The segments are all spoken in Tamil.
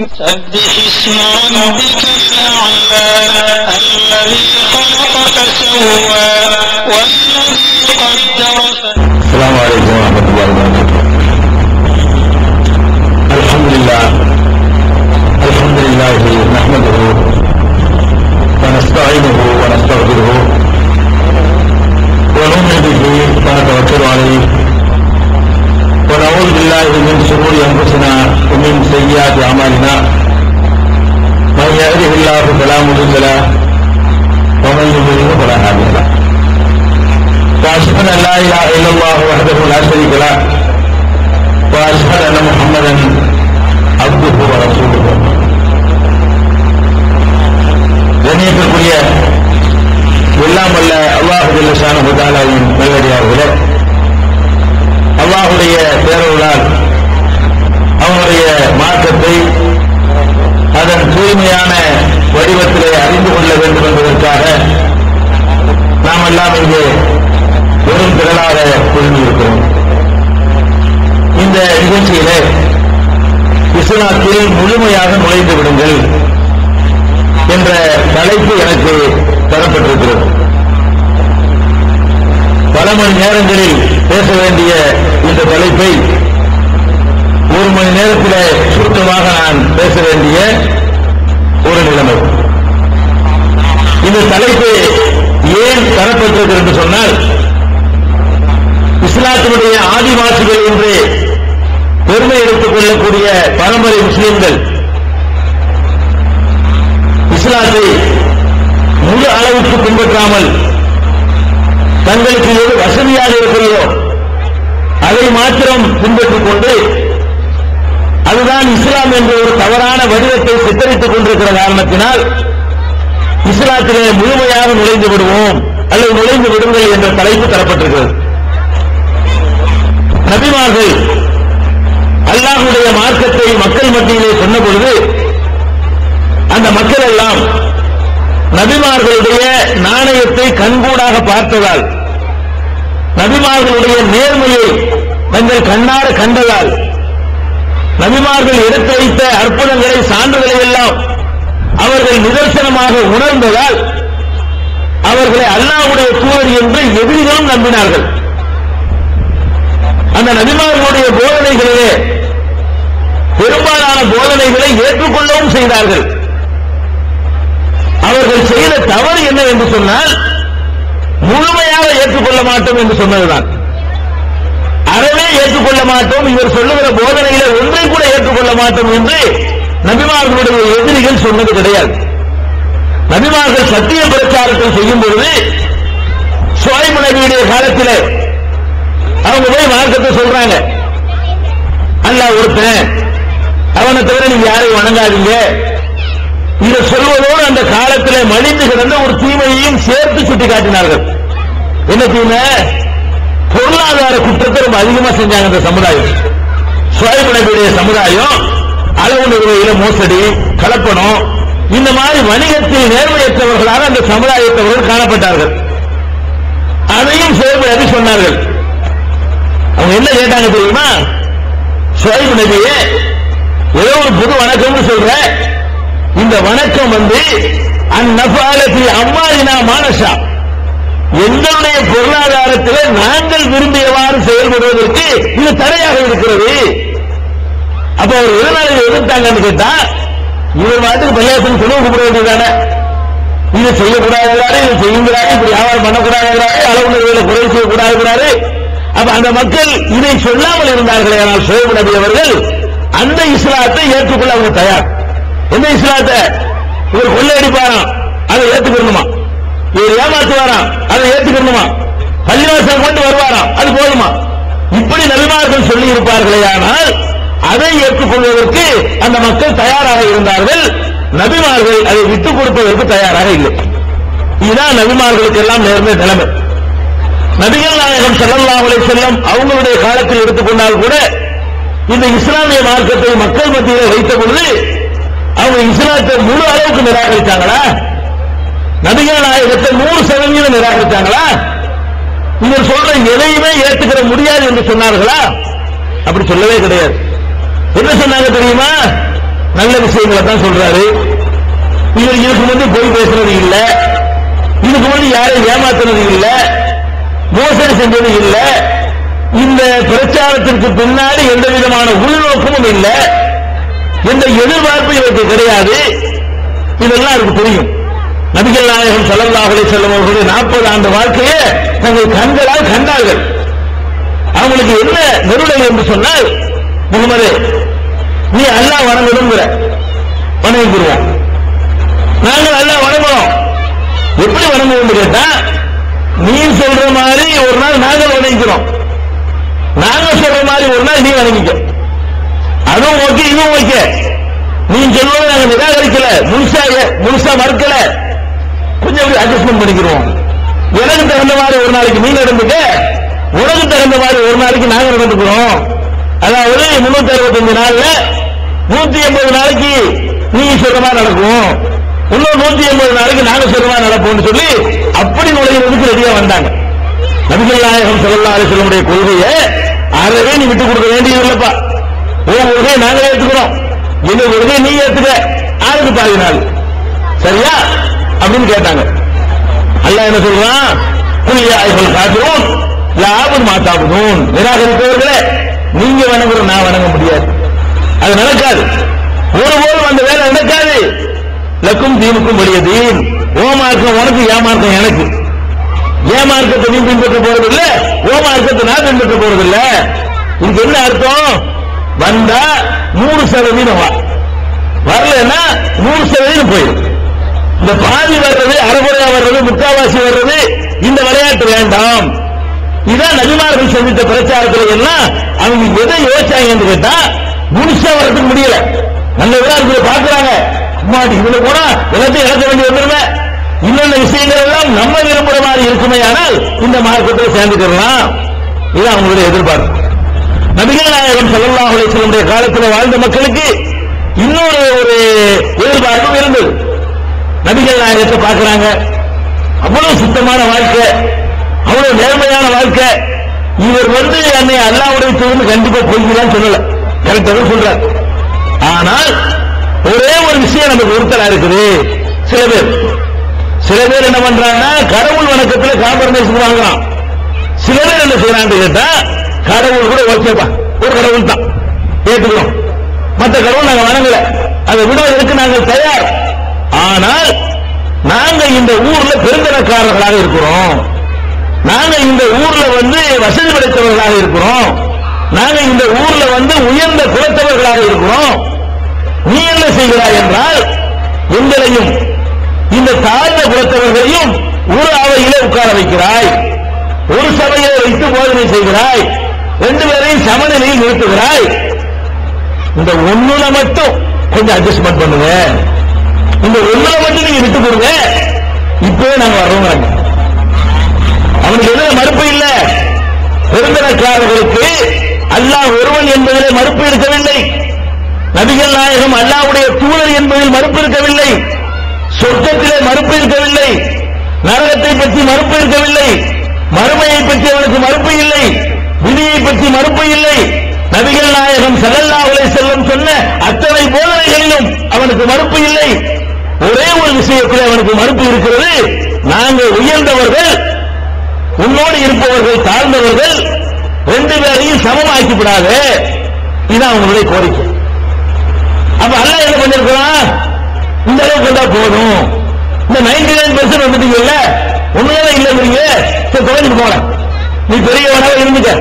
سبح اسم ربك الأعلى الذي خلق فسوى والذي قدر فهدى. السلام عليكم ورحمة الله وبركاته. الحمد لله نحمده ونستعينه ونستغفره ونؤمن به ونتوكل عليه ونعوذ بالله من شرور أنفسنا ومن سيئات أعمالنا. من يهده الله فلا مضل له ومن يضلل فلا هادي له. وأشهد أن لا إله إلا الله وحده لا شريك له وأشهد أن محمدا عبده ورسوله. கண்ணியத்திற்குரிய எல்லாம் வல்ல அல்லாஹ் ஜல்ல ஷானஹு தஆலாவின் நல்லடியார்களே, அல்லாஹுடைய பேரருளால் அவனுடைய மார்க்கத்தை அதன் தூய்மையான வடிவத்திலே அறிந்து கொள்ள வேண்டும் என்பதற்காக நாம் எல்லாம் இங்கே பெரும் திரளாக குழுமியிருக்கிறோம். இந்த நிகழ்ச்சியிலே இஸ்லாத்தில் முழுமையாக நுழைந்து விடுங்கள் என்ற தலைப்பு எனக்கு தரப்பட்டிருக்கிறது. பல மணி நேரங்களில் பேச வேண்டிய இந்த தலைப்பை ஒரு மணி நேரத்தில் சுருக்கமாக நான் பேச வேண்டிய ஒரு நிலைமை. இந்த தலைப்பு ஏன் தரப்பட்டிருக்கிறது என்று சொன்னால், இஸ்லாத்தினுடைய ஆதிவாசிகள் என்று பெருமை எடுத்துக் கொள்ளக்கூடிய பரம்பரை முஸ்லிம்கள் இஸ்லாத்தை முழு அளவுக்கு பின்பற்றாமல் தங்களுக்கு எது வசதியாக இருக்கிறதோ அதை மாத்திரம் பின்பற்றிக் கொண்டு அதுதான் இஸ்லாம் என்ற ஒரு தவறான வடிவத்தை சித்தரித்துக் கொண்டிருக்கிற காரணத்தினால் இஸ்லாத்திலே முழுமையாக நுழைந்து விடுவோம் அல்லது நுழைந்து விடுங்கள் என்ற தலைப்பு தரப்பட்டிருக்கிறது. நபிமார்கள் அல்லாஹ்வுடைய மார்க்கத்தை மக்கள் மத்தியிலே சொன்ன பொழுது அந்த மக்கள் எல்லாம் நபிமார்களுடைய நாணயத்தை கண்கூடாக பார்த்ததால், நபிமார்களுடைய நேர்மையை தங்கள் கண்ணார கண்டதால், நபிமார்கள் எடுத்து வைத்த அற்புதங்களை சான்றுகளை எல்லாம் அவர்கள் நிதர்சனமாக உணர்ந்ததால் அவர்களை அல்லாஹ்வுடைய தூதர் என்று எதிரிகளும் நம்பினார்கள். அந்த நபிமார்களுடைய போதனைகளிலே பெரும்பாலான போதனைகளை ஏற்றுக்கொள்ளவும் செய்தார்கள். அவர்கள் செய்த தவறு என்ன என்று சொன்னால், முழுமையாக ஏற்றுக்கொள்ள மாட்டோம் என்று சொன்னதுதான். அறவே ஏற்றுக்கொள்ள மாட்டோம், இவர் சொல்லுகிற போதனையில ஒன்றை கூட ஏற்றுக்கொள்ள மாட்டோம் என்று நபிமார்களுடைய எதிரிகள் சொன்னது கிடையாது. நபிமார்கள் சத்திய பிரச்சாரத்தை செய்யும் பொழுது ஷுஐப் நபியுடைய காலத்தில் அவங்க போய் மார்க்கத்தை சொல்றாங்க, அல்லாஹ் ஒருத்தன், அவனை தவிர நீங்க யாரையும் வணங்காதீங்க. இதை சொல்வதோடு அந்த காலத்தில் மலிந்து கிடந்த ஒரு தீமையையும் சேர்த்து சுட்டி காட்டினார்கள். என்ன தீமை? பொருளாதார குற்றத்தை ரொம்ப அதிகமா செஞ்சாங்க அந்த சமுதாயம். ஷுஐப் நபியுடைய சமுதாயம் அளவு நிறுவையில மோசடி, கலப்பணம், இந்த மாதிரி வணிகத்தில் நேர்மையற்றவர்களாக அந்த சமுதாயத்தவர்கள் காணப்பட்டார்கள். அதையும் ஷுஐப் நபி சொன்னார்கள். அவங்க என்ன கேட்டாங்க தெரியுமா? ஷுஐப் நபியே, ஏதோ ஒரு புது வணக்கம்னு சொல்ற, இந்த வணக்கம் அந்நஃபாலத்தி அம்மாதினா மானஷா, எங்களுடைய பொருளாதாரத்தில் நாங்கள் விரும்பியவாறு செயல்படுவதற்கு இது தடையாக இருக்கிறது. அப்ப அவர் எதனால எதிர்த்தாங்கன்னு கேட்டா, இவர் நாட்டுக்கு பள்ளியாசன் துணவு கூப்பிட வேண்டியதானே, இதை செய்யக்கூடாதுங்கிறாரு, இதை செய்யுங்கிறாரு, இப்படி வியாபாரம் பண்ணக்கூடாதுங்கிறாரு, அளவு நிலையில குறை செய்யக்கூடாதுங்கிறாரு. அப்ப அந்த மக்கள் இதை சொல்லாமல் இருந்தார்களே. ஆனால் ஷுஐப் நபி அவர்கள் அந்த இஸ்லாத்தை ஏற்றுக்கொள்ள அவங்க தயார். எந்த இஸ்லாத்தை? இவர் கொள்ளையடிப்பாராம், அதை ஏற்றுக்கணுமா? இவர் ஏமாற்றுவாராம், அதை ஏற்றுக்கணுமா? பள்ளிவாசல் கொண்டு வருவாராம், அது போதுமா? இப்படி நபிமார்கள் சொல்லி இருப்பார்களே, ஆனால் அதை ஏற்றுக்கொள்வதற்கு அந்த மக்கள் தயாராக இருந்தார்கள். நபிமார்கள் அதை விட்டுக் கொடுப்பதற்கு தயாராக இல்லை. இதுதான் நபிமார்களுக்கு எல்லாம் நேர்ந்த நிலைமை. நபிகள் நாயகம் ஸல்லல்லாஹு அலைஹி வஸல்லம் அவங்களுடைய காலத்தில் எடுத்துக்கொண்டால் கூட இந்த இஸ்லாமிய மார்க்கத்தை மக்கள் மத்தியில் வைத்த பொழுது அவங்க இஸ்லாத்தை முழு அளவுக்கு நிராகரித்தாங்களா? நபிகள் நாயகத்தை 100% நிராகரித்தாங்களா? இவர் சொல்ற எதையுமே ஏற்றுக்கிற முடியாது என்று சொன்னார்களா? அப்படி சொல்லவே கிடையாது. என்ன சொன்னாங்க தெரியுமா? நல்ல விஷயங்களை தான் சொல்றாரு. இதுக்கு வந்து பொய் பேசுறது இல்ல, இதுக்கு வந்து யாரையும் ஏமாத்துறது இல்ல, மோசடி செஞ்சது இல்ல, இந்த பிரச்சாரத்திற்கு பின்னாடி எந்த விதமான உள்நோக்கமும் இல்ல, எந்த எதிர்பார்ப்பும் இவருக்கு கிடையாது. இதெல்லாம் அவருக்கு தெரியும். நபிகள் நாயகம் ஸல்லல்லாஹு அலைஹி வஸல்லம் அவர்களுடைய 40 ஆண்டு வாழ்க்கையை தங்கள் கண்களால் கண்டார்கள். அவங்களுக்கு என்ன நெருடை என்று சொன்னால், முகமது நீ அல்லாஹ் வணங்கணுங்கிற, வணங்கிடுவோம். நாங்கள் அல்லாஹ் வணங்குறோம். எப்படி வணங்குவோம் கேட்டா, நீ சொல்ற மாதிரி ஒரு நாள் நாங்கள் வணங்கிக்கிறோம், நாங்க சொல்ற மாதிரி ஒரு நாள் நீ வணங்கிக்க. அதுவும் ஓகே, இதுவும் ஓகே. நீ சொல்லுவது நாங்க நிராகரிக்கல, முழுசா மறுக்கல, கொஞ்சம் அட்ஜஸ்ட்மெண்ட் பண்ணிக்கிறோம். எனக்கு தகுந்த மாதிரி ஒரு நாளைக்கு நீ நடந்துக்க, உனக்கு தகுந்த மாதிரி ஒரு நாளைக்கு நாங்க நடந்துக்கிறோம். அதாவது 365 நாள்ல 180 நாளைக்கு நீ சொல்ற மாதிரி நடக்கும், இன்னும் 180 நாளைக்கு நாங்க சொல்ற மாதிரி நடப்போம்னு சொல்லி அப்படி நுழைகிறதுக்கு ரெடியா வந்தாங்க. நபிகள் நாயகம் ஸல்லல்லாஹு அலைஹி வஸல்லம் கொள்கையை அறவே நீ விட்டுக் கொடுக்க வேண்டியது இல்லப்பா. உன் கொள்கையை நாங்களே ஏத்துக்கிறோம், எங்க கொள்கையை நீ ஏத்துக்க, ஆளுக்கு பாதி நாள் சரியா அப்படின்னு கேட்டாங்க. அல்லாஹ் என்ன சொல்றான், குல் யா அய்யுஹல் காஃபிரூன் லா அஅபுது மா தஅபுதூன், நிராகரிப்பவர்களே நீங்க வணங்குற நான் வணங்க முடியாது, அது நடக்காது, ஒருபோதும் அந்த வேலை நடக்காது. லக்கும் தீனுக்கும் வலிய தீன், ஓ மார்க்கம் உனக்கு, ஏ மார்க்கம் எனக்கு. ஏ மார்க்கத்தை நீ பின்பற்ற போறதில்லை, ஓ மார்க்கத்தை நான் பின்பற்ற போறதில்லை. இதுக்கு என்ன அர்த்தம், வந்தா 100% வரலன்னா 100% போயிடும். இந்த பாதி வர்றது, அரைகுறையா வர்றது, முக்காவாசி வர்றது, இந்த விளையாட்டு வேண்டாம். இதான் நபிமார்கள் செஞ்சிட்ட பிரச்சாரத்தில் எல்லாம் அவங்க எதை யோசிச்சாங்க கேட்டா, முழுசா வர்றதுக்கு முடியல. நல்ல விழா பாக்குறாங்க, அம்மாடி இதுல போனா எல்லாத்தையும் இழக்க வேண்டி வந்துருவேன், இன்னொன்று விஷயங்கள் எல்லாம் நம்ம விரும்புற மாதிரி இருக்குமே, ஆனால் இந்த மார்க்கத்தில் சேர்ந்துக்கலாம். இது அவங்களுடைய எதிர்பார்ப்பு. நபிகள் நாயகம் ஸல்லல்லாஹு அலைஹி வஸல்லம் காலத்தில் வாழ்ந்த மக்களுக்கு இன்னொரு ஒரு எதிர்பார்ப்பும் இருந்தது. நபிகள் நாயகத்தை பார்க்கிறாங்க, அவ்வளவு சுத்தமான வாழ்க்கை, அவ்வளவு நேர்மையான வாழ்க்கை. இவர் வந்து என்னை அல்லாஹ்வுடைய தூதர் கண்டிப்பா பொய்தான் சொல்லல, கரெக்டாக சொல்றார். ஆனால் ஒரே ஒரு விஷயம் நமக்கு ஒருத்தரா இருக்குது. சில பேர் என்ன பண்றாங்கன்னா, கடவுள் வணக்கத்தில் காம்ப்ரமைஸ் வாங்கலாம். சில பேர் என்ன செய்யறான்னு கேட்டா, கடவுள் கூட ஓகேப்பா, ஒரு கடவுள் தான் ஏற்றுக்கிறோம், மற்ற கடவுள் நாங்க வணங்கல, அதை விடுவதற்கு நாங்கள் தயார். ஆனால் நாங்க இந்த ஊர்ல பெருந்தனக்காரர்களாக இருக்கிறோம், நாங்க இந்த ஊர்ல வந்து வசதி படைத்தவர்களாக இருக்கிறோம், நாங்க இந்த ஊர்ல வந்து உயர்ந்த குலத்தவர்களாக இருக்கிறோம். நீ என்ன செய்கிறாய் என்றால், எங்களையும் இந்த தாழ்ந்த குலத்தவர்களையும் ஒரு அவையிலே உட்கார வைக்கிறாய், ஒரு சபையிலே வைத்து போதனை செய்கிறாய், 2 பேரையும் சமநிலையில் நிறுத்துகிறாய். இந்த ஒண்ணுல மட்டும் கொஞ்சம் அட்ஜஸ்ட்மெண்ட் பண்ணுங்க, இந்த ஒண்ணுல மட்டும் நீங்க விட்டு கொடுங்க, இப்பவே நாங்க வர்றோம். அவனுக்கு எதுவும் மறுப்பு இல்ல. பெருந்தனக்காரர்களுக்கு அல்லாஹ் ஒருவன் என்பதிலே மறுப்பு இருக்கவில்லை, நபிகள் நாயகம் அல்லாஹ்வுடைய தூதர் என்பதில் மறுப்பு இருக்கவில்லை, சொர்க்கத்திலே மறுப்பு இருக்கவில்லை, நரகத்தை பற்றி மறுப்பு இருக்கவில்லை, மறுமையை பற்றி அவனுக்கு மறுப்பு இல்லை, விதியை பற்றி மறுப்பு இல்லை. நபிகள் நாயகம் ஸல்லல்லாஹு அலைஹி வஸல்லம் சொன்ன அத்தனை போதனைகளிலும் அவனுக்கு மறுப்பு இல்லை. ஒரே ஒரு விஷயத்தில் அவனுக்கு மறுப்பு இருக்கிறது, நாங்கள் உயர்ந்தவர்கள், உன்னோடு இருப்பவர்கள் தாழ்ந்தவர்கள், 2 பேரையும் சமமாக்கிவிடாத. இதுதான் அவங்களுடைய கோரிக்கை. அப்ப அல்லாஹ் என்ன பண்ணிருக்கிறான், இந்த அளவுக்கு வந்தா போதும், இந்த 99% வந்துட்டீங்கல்ல, ஒண்ணுதான் இல்லைங்கிறீங்க, தொலைஞ்சு போல, நீ பெரியவனாக இருந்துக்க,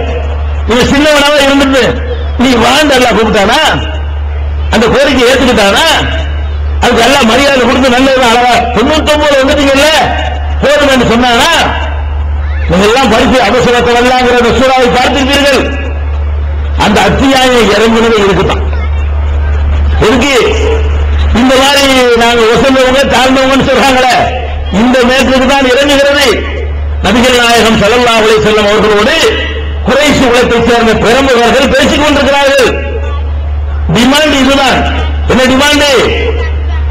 நீ சின்னவனாக இருந்துட்டு நீ வாழ்ந்து அல்லாஹ் கூப்பிட்டானா, அந்த கோரிக்கை ஏத்துக்கிட்டானா, அதுக்கு எல்லாம் மரியாதை கொடுத்து நல்லது அளவா 99 வந்துட்டீங்கல்ல போதும் என்று சொன்னானா, நீங்க எல்லாம் படித்து அவசரத்தை வரலாங்கிற சூறாவை பார்த்திருப்பீர்கள். அந்த அத்தியாயம் இறங்கினது இருக்குதான். இருக்கு இந்த மாதிரி நாங்க உசந்தவங்க தாழ்ந்தவங்கன்னு சொல்றாங்களே, இந்த மேற்குக்கு தான் இறங்குகிறது. நபிகள் நாயகம் ஸல்லல்லாஹு அலைஹி வஸல்லம் அவர்களோடு குறைஷ் குலத்தைச் சேர்ந்த பெரும்புகர்கள் பேசிக் கொண்டிருக்கிறார்கள். டிமாண்ட் இதுதான். என்ன டிமாண்ட்?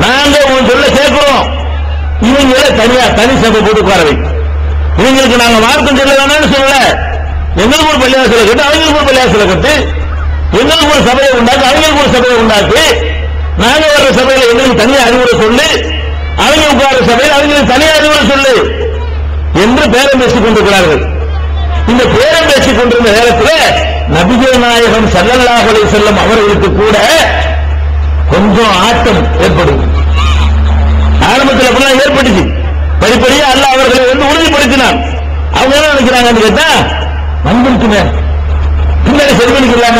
நாங்க உன் சொல்ல கேட்கிறோம், இவங்களை தனி சபை போட்டு உட்கார வைக்கும், இவங்களுக்கு நாங்க மார்க்கம் சொல்ல வேணாம்னு சொல்லல, எங்களுக்கு ஒரு பள்ளிவாசலை கட்டு, அவங்களுக்கு ஒரு பள்ளிவாசலை கட்டு, எங்களுக்கு ஒரு சபையை உண்டாக்கு, அவங்களுக்கு ஒரு சபையை உண்டாக்கு, நாங்க வர்ற சபையில எங்களுக்கு தனியா அறிவுரை சொல்லு, அவங்க உட்கார சபையில் அவங்களுக்கு தனியா அறிவுரை சொல்லு என்று பேரம் பேசிக் கொண்டிருக்கிறார்கள். இந்த பேரம் பேசிக் கொண்டிருந்த நேரத்தில் நபிகள் நாயகம் ஸல்லல்லாஹு அலைஹி வஸல்லம் அவர்களுக்கு கூட கொஞ்சம் ஆட்டம் ஏற்படும். ஆரம்பத்தில் அப்படிலாம் ஏற்பட்டுச்சு. படிப்படியா அல்லாஹ் அவர்களை உறுதிப்படுத்தினார். அவங்க என்ன நினைக்கிறாங்கன்னு கேட்டா, வந்துருக்குமே பின்னாடி சரி பண்ணிக்கலாம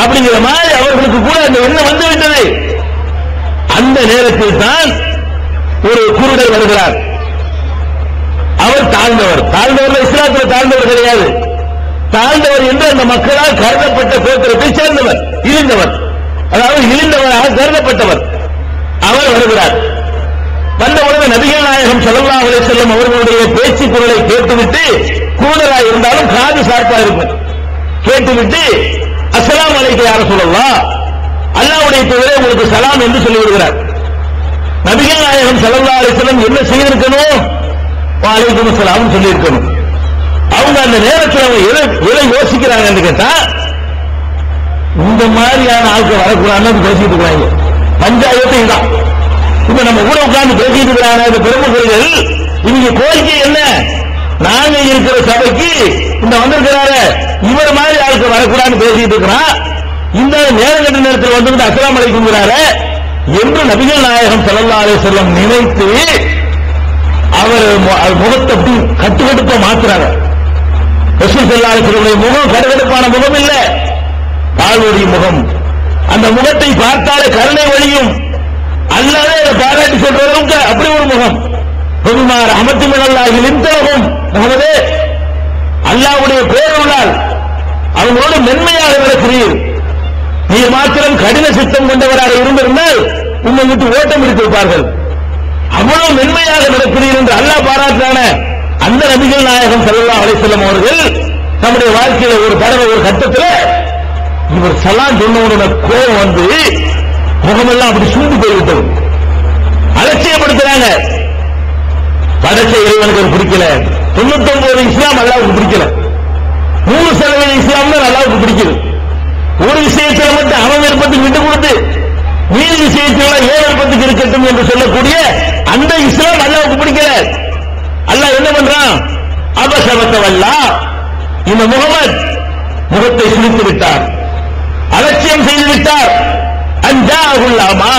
அப்படிங்கிற மாதிரி அவர்களுக்கு கூட அந்த எண்ணம் வந்து விட்டது. அந்த நேரத்தில் தான் ஒரு குருடர் வருகிறார். அவர் தாழ்ந்தவர். தாழ்ந்தவர் இஸ்லாத்தில் தாழ்ந்தவர் கிடையாது. தாழ்ந்தவர் என்று அந்த மக்களால் கருதப்பட்ட கோத்திரத்தை சேர்ந்தவர், இழிந்தவர், அதாவது இழிந்தவராக கருதப்பட்டவர். அவர் வருகிறார். வந்தவுடனே நபிகள் நாயகம் ஸல்லல்லாஹு அலைஹி வஸல்லம் அவர்களுடைய பேச்சு குரலை கேட்டுவிட்டு, கூடுதலாக இருந்தாலும் காது சார்பா இருக்கும், கேட்டுவிட்டு அஸ்ஸலாமு அலைக்கும் யா ரசூலல்லாஹ், அல்லாஹ்வுடைய தூதரே உங்களுக்கு சலாம் என்று சொல்லி விடுகிறார். நபிகள் நாயகம் ஸல்லல்லாஹு அலைஹி வஸல்லம் என்ன செய்திருக்கணும்? வ அலைக்கும் ஸலாம் சொல்லி இருக்கணும். அவங்க அந்த நேரத்தில் அவங்க எதை யோசிக்கிறாங்கன்னு கேட்டா, இந்த மாதிரியான ஆட்கள் வரக்கூடாதுன்னு பேசிட்டு இருக்காங்க. பஞ்சாயத்து இதான். இப்ப நம்ம கூட உட்கார்ந்து பேசிட்டு இருக்கிறாங்க இந்த பிரமுகர்கள். இவங்க கோரிக்கை என்ன? நாங்க இருக்கிற சபைக்கு இந்த வந்திருக்கிறாரு இவர் மாதிரி ஆட்கள் வரக்கூடாதுன்னு பேசிட்டு இருக்கிறான். இந்த நேரங்கட்ட நேரத்தில் வந்துட்டு அஸ்ஸலாமு அலைக்கும்ங்கிறாரு என்று நபிகள் நாயகம் ஸல்லல்லாஹு அலைஹி வஸல்லம் நினைத்து அவர் முகத்தை அப்படி கட்டுக்கட்டுப்பா மாத்துறாங்க. ரசூல் ஸல்லல்லாஹு அலைஹி வஸல்லம் முகம் கடுகடுப்பான முகம் இல்ல, பால்வடி முகம். அந்த முகத்தை பார்த்தாலே கருணை வழியும், அல்லாஹ்வே அதை பாராட்டி சொல்றவங்க அப்படி ஒரு முகம். பொதுமா ரஹமத்து மினல்லாஹி லின்தலஹும், முகமதே அல்லாஹ்வுடைய பேருள்ளால் அவங்களோடு மென்மையாக நடக்கிறீர். நீ மாத்திரம் கடின சித்தம் கொண்டவராக இருந்திருந்தால் உன்னை விட்டு ஓட்டம் எடுத்திருப்பார்கள். அவ்வளவு மென்மையாக நடக்கிறீர் என்று அல்லாஹ் பாராட்டான அந்த நபிகள் நாயகம் ஸல்லல்லாஹு அலைஹி வஸல்லம் அவர்கள் நம்முடைய வாழ்க்கையில ஒரு தடவை ஒரு கட்டத்தில் இவர் சலாம் சொன்னவனோட கோபம் வந்து முகமெல்லாம் அப்படி சூழ்ந்து போய்விட்டது. அலட்சியப்படுத்துறாங்க. படைச்ச இறைவனுக்கு பிடிக்கல. 99 இஸ்லாம் அல்லாஹ்வுக்கு பிடிக்கல. 100% இஸ்லாம் தான் அல்லாஹ்வுக்கு பிடிக்குது. ஒரு விஷயத்தில் மட்டும் அவன் விருப்பத்துக்கு விட்டு கொடுத்து மீதி விஷயத்தில் ஏன் விருப்பத்துக்கு இருக்கட்டும் என்று சொல்லக்கூடிய அந்த இஸ்லாம் அல்லாஹ்வுக்கு பிடிக்கல. அல்லாஹ் என்ன பண்றான்? அபசவத்தவல்லா, இந்த முகமது முகத்தை சுழித்து விட்டார், அலட்சியம் செய்து விட்டார். அஞ்சாகுல்லாமா,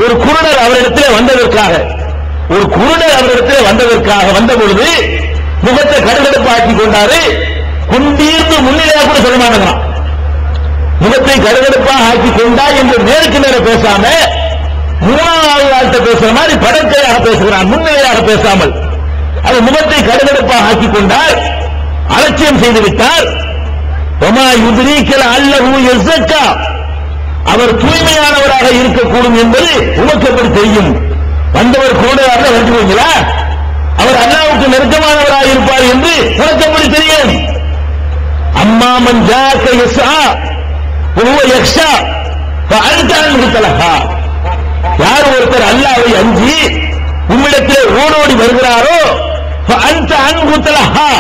ஒரு குருடர் அவரிடத்தில் வந்ததற்காக, ஒரு குருடர் அவரிடத்தில் வந்ததற்காக வந்த பொழுது முகத்தை கடுகடுப்பாக்கி கொண்டாரு. குண்டீர்ந்து முன்னிலையாக கூட சொல்ல மாட்டேங்கிறான். முகத்தை கடுகடுப்பாக ஆக்கி கொண்டா என்று நேருக்கு நேர பேசாம மூணாவது ஆள்கிட்ட பேசுற மாதிரி படற்கையாக பேசுகிறான், முன்னிலையாக பேசாமல். அது முகத்தை கடுகடுப்பாக ஆக்கி கொண்டார், அலட்சியம் செய்து விட்டார். ஒமா யுத்ரீக்கல் அல்லஹு யஸக்கா, அவர் தூய்மையானவராக இருக்கக்கூடும் என்பது உமக்கு எப்படி தெரியும்? வந்தவர் கோடையாக வருவீங்களா? அவர் அல்லாஹ்வுக்கு நெருக்கமானவராக இருப்பார் என்று உனக்கு எப்படி தெரியும்? அம்மா மன் ஜாக்க யஸா வஹுவ யக்ஷா ஃபஅன்த அன்ஹு தலஹா, யார் ஒருத்தர் அல்லாஹ்வை அஞ்சி உம்மிடத்தில் ஓடோடி வருகிறாரோ ஃபஅன்த அன்ஹு தலஹா,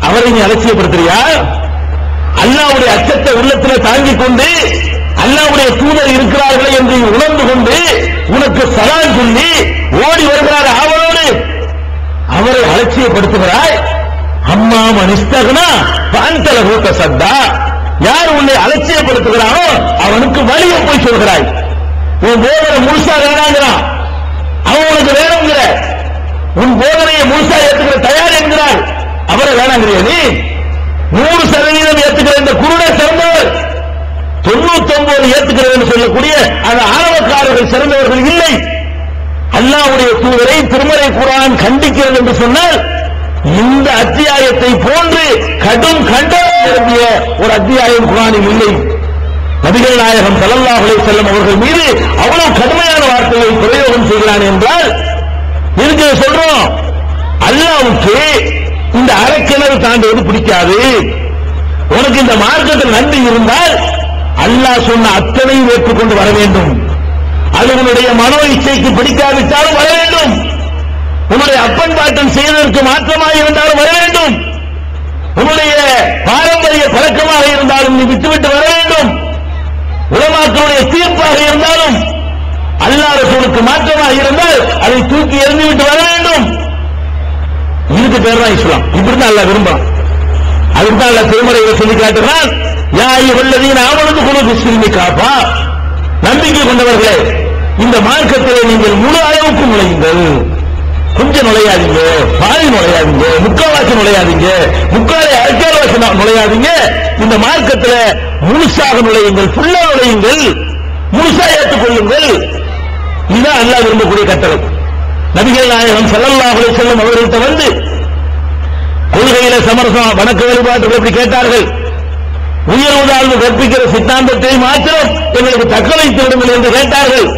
அவரை நீ அலட்சியப்படுத்துறியா? அல்லாஹ்வுடைய அச்சத்தை உள்ளத்தில் தாங்கிக் கொண்டு அல்லாஹ்வுடைய தூதர் இருக்கிறார்களே என்று உணர்ந்து கொண்டு உனக்கு சலாம் சொல்லி ஓடி வருகிறார் அவரோடு, அவரை அலட்சியப்படுத்துகிறாய். அம்மா மனிஸ்தகனா பாந்தலஹு தஸத்தா, யார் உன்னை அலட்சியப்படுத்துகிறானோ அவனுக்கு வழியை போய் சொல்கிறாய். உன் போதனை முழுசா வேணாங்கிறான், அவன் உனக்கு வேணுங்கிற, உன் போதனையை முழுசா ஏற்றுக்கிற தயார் என்கிறார், அவரை வேணாங்கிறிய நீ? 100% ஏற்றுக்கிற இந்த குருடர் சிறந்தவர், 99 ஏற்றுக்கிறது சொல்லக்கூடிய அந்த ஆணவக்காரர்கள் சிறந்தவர்கள் இல்லை. அல்லாஹ்வுடைய தூதரை திருமறை குர்ஆன் கண்டிக்கிறது என்று சொன்னால் இந்த அத்தியாயத்தை போன்று கடும் கண்டனம் நிரம்பிய ஒரு அத்தியாயம் குர்ஆனில் இல்லை. நபிகள் நாயகம் ஸல்லல்லாஹு அலைஹி வஸல்லம் அவர்கள் மீது அவ்வளவு கடுமையான வார்த்தையை பிரயோகம் செய்கிறான் என்றால் இதுக்கு சொல்றோம், அல்லாஹ்வுக்கு இந்த அரைக்கிணறு தாண்டுவது பிடிக்காது. உனக்கு இந்த மார்க்கத்தில் நன்றி இருந்தால் அல்லாஹ் சொன்ன அத்தனையும் ஏற்றுக்கொண்டு வர வேண்டும். அது உன்னுடைய மனோ இச்சைக்கு பிடிக்காவிட்டாலும் வர வேண்டும். உன்னுடைய அப்பன் பாட்டன் செய்வதற்கு மாற்றமாக இருந்தாலும் வர வேண்டும். உன்னுடைய பாரம்பரிய பழக்கமாக இருந்தாலும் நீ விட்டுவிட்டு வர வேண்டும். உலமாக்களுடைய தீர்ப்பாக இருந்தாலும் மாற்றமாக இருந்தால் அதை தூக்கி எறிந்து விட்டு வர வேண்டும். இதுக்கு பேர் தான் இஸ்லாம். இப்படிதான் அல்லாஹ் விரும்புறான். அதுதான் அல்லாஹ் திருமறையில சொல்லி காட்டுறான், யா அய்யுஹல்லதீன ஆமனு குலு பிஸ்ஸில்மி காஃபா, நம்பிக்கை கொண்டவர்களே இந்த மார்க்கத்திலே நீங்கள் முழு அளவுக்கு நுழையுங்கள். கொஞ்சம் நுழையாதீங்க, பாதி நுழையாதீங்க, முக்கால்வாசி நுழையாதீங்க, அரைக்கால்வாசி நுழையாதீங்க. இந்த மார்க்கத்தில் முழுசாக நுழையுங்கள், ஃபுல்லா நுழையுங்கள், முழுசா ஏற்றுக்கொள்ளுங்கள். இதுதான் அல்லாஹ் விரும்பக்கூடிய கட்டளை. நபிகள் நாயகம் ஸல்லல்லாஹு அலைஹி வஸல்லம் அவர்கள்ட்ட வந்து கொள்கையில சமரசம் வணக்க வழிபாட்டுகள் எப்படி கேட்டார்கள், உயர்வு தாழ்வு கற்பிக்கிற சித்தாந்தத்தை மாத்திரம் எங்களுக்கு தக்க வைத்து விடுங்கள் என்று கேட்டார்கள்.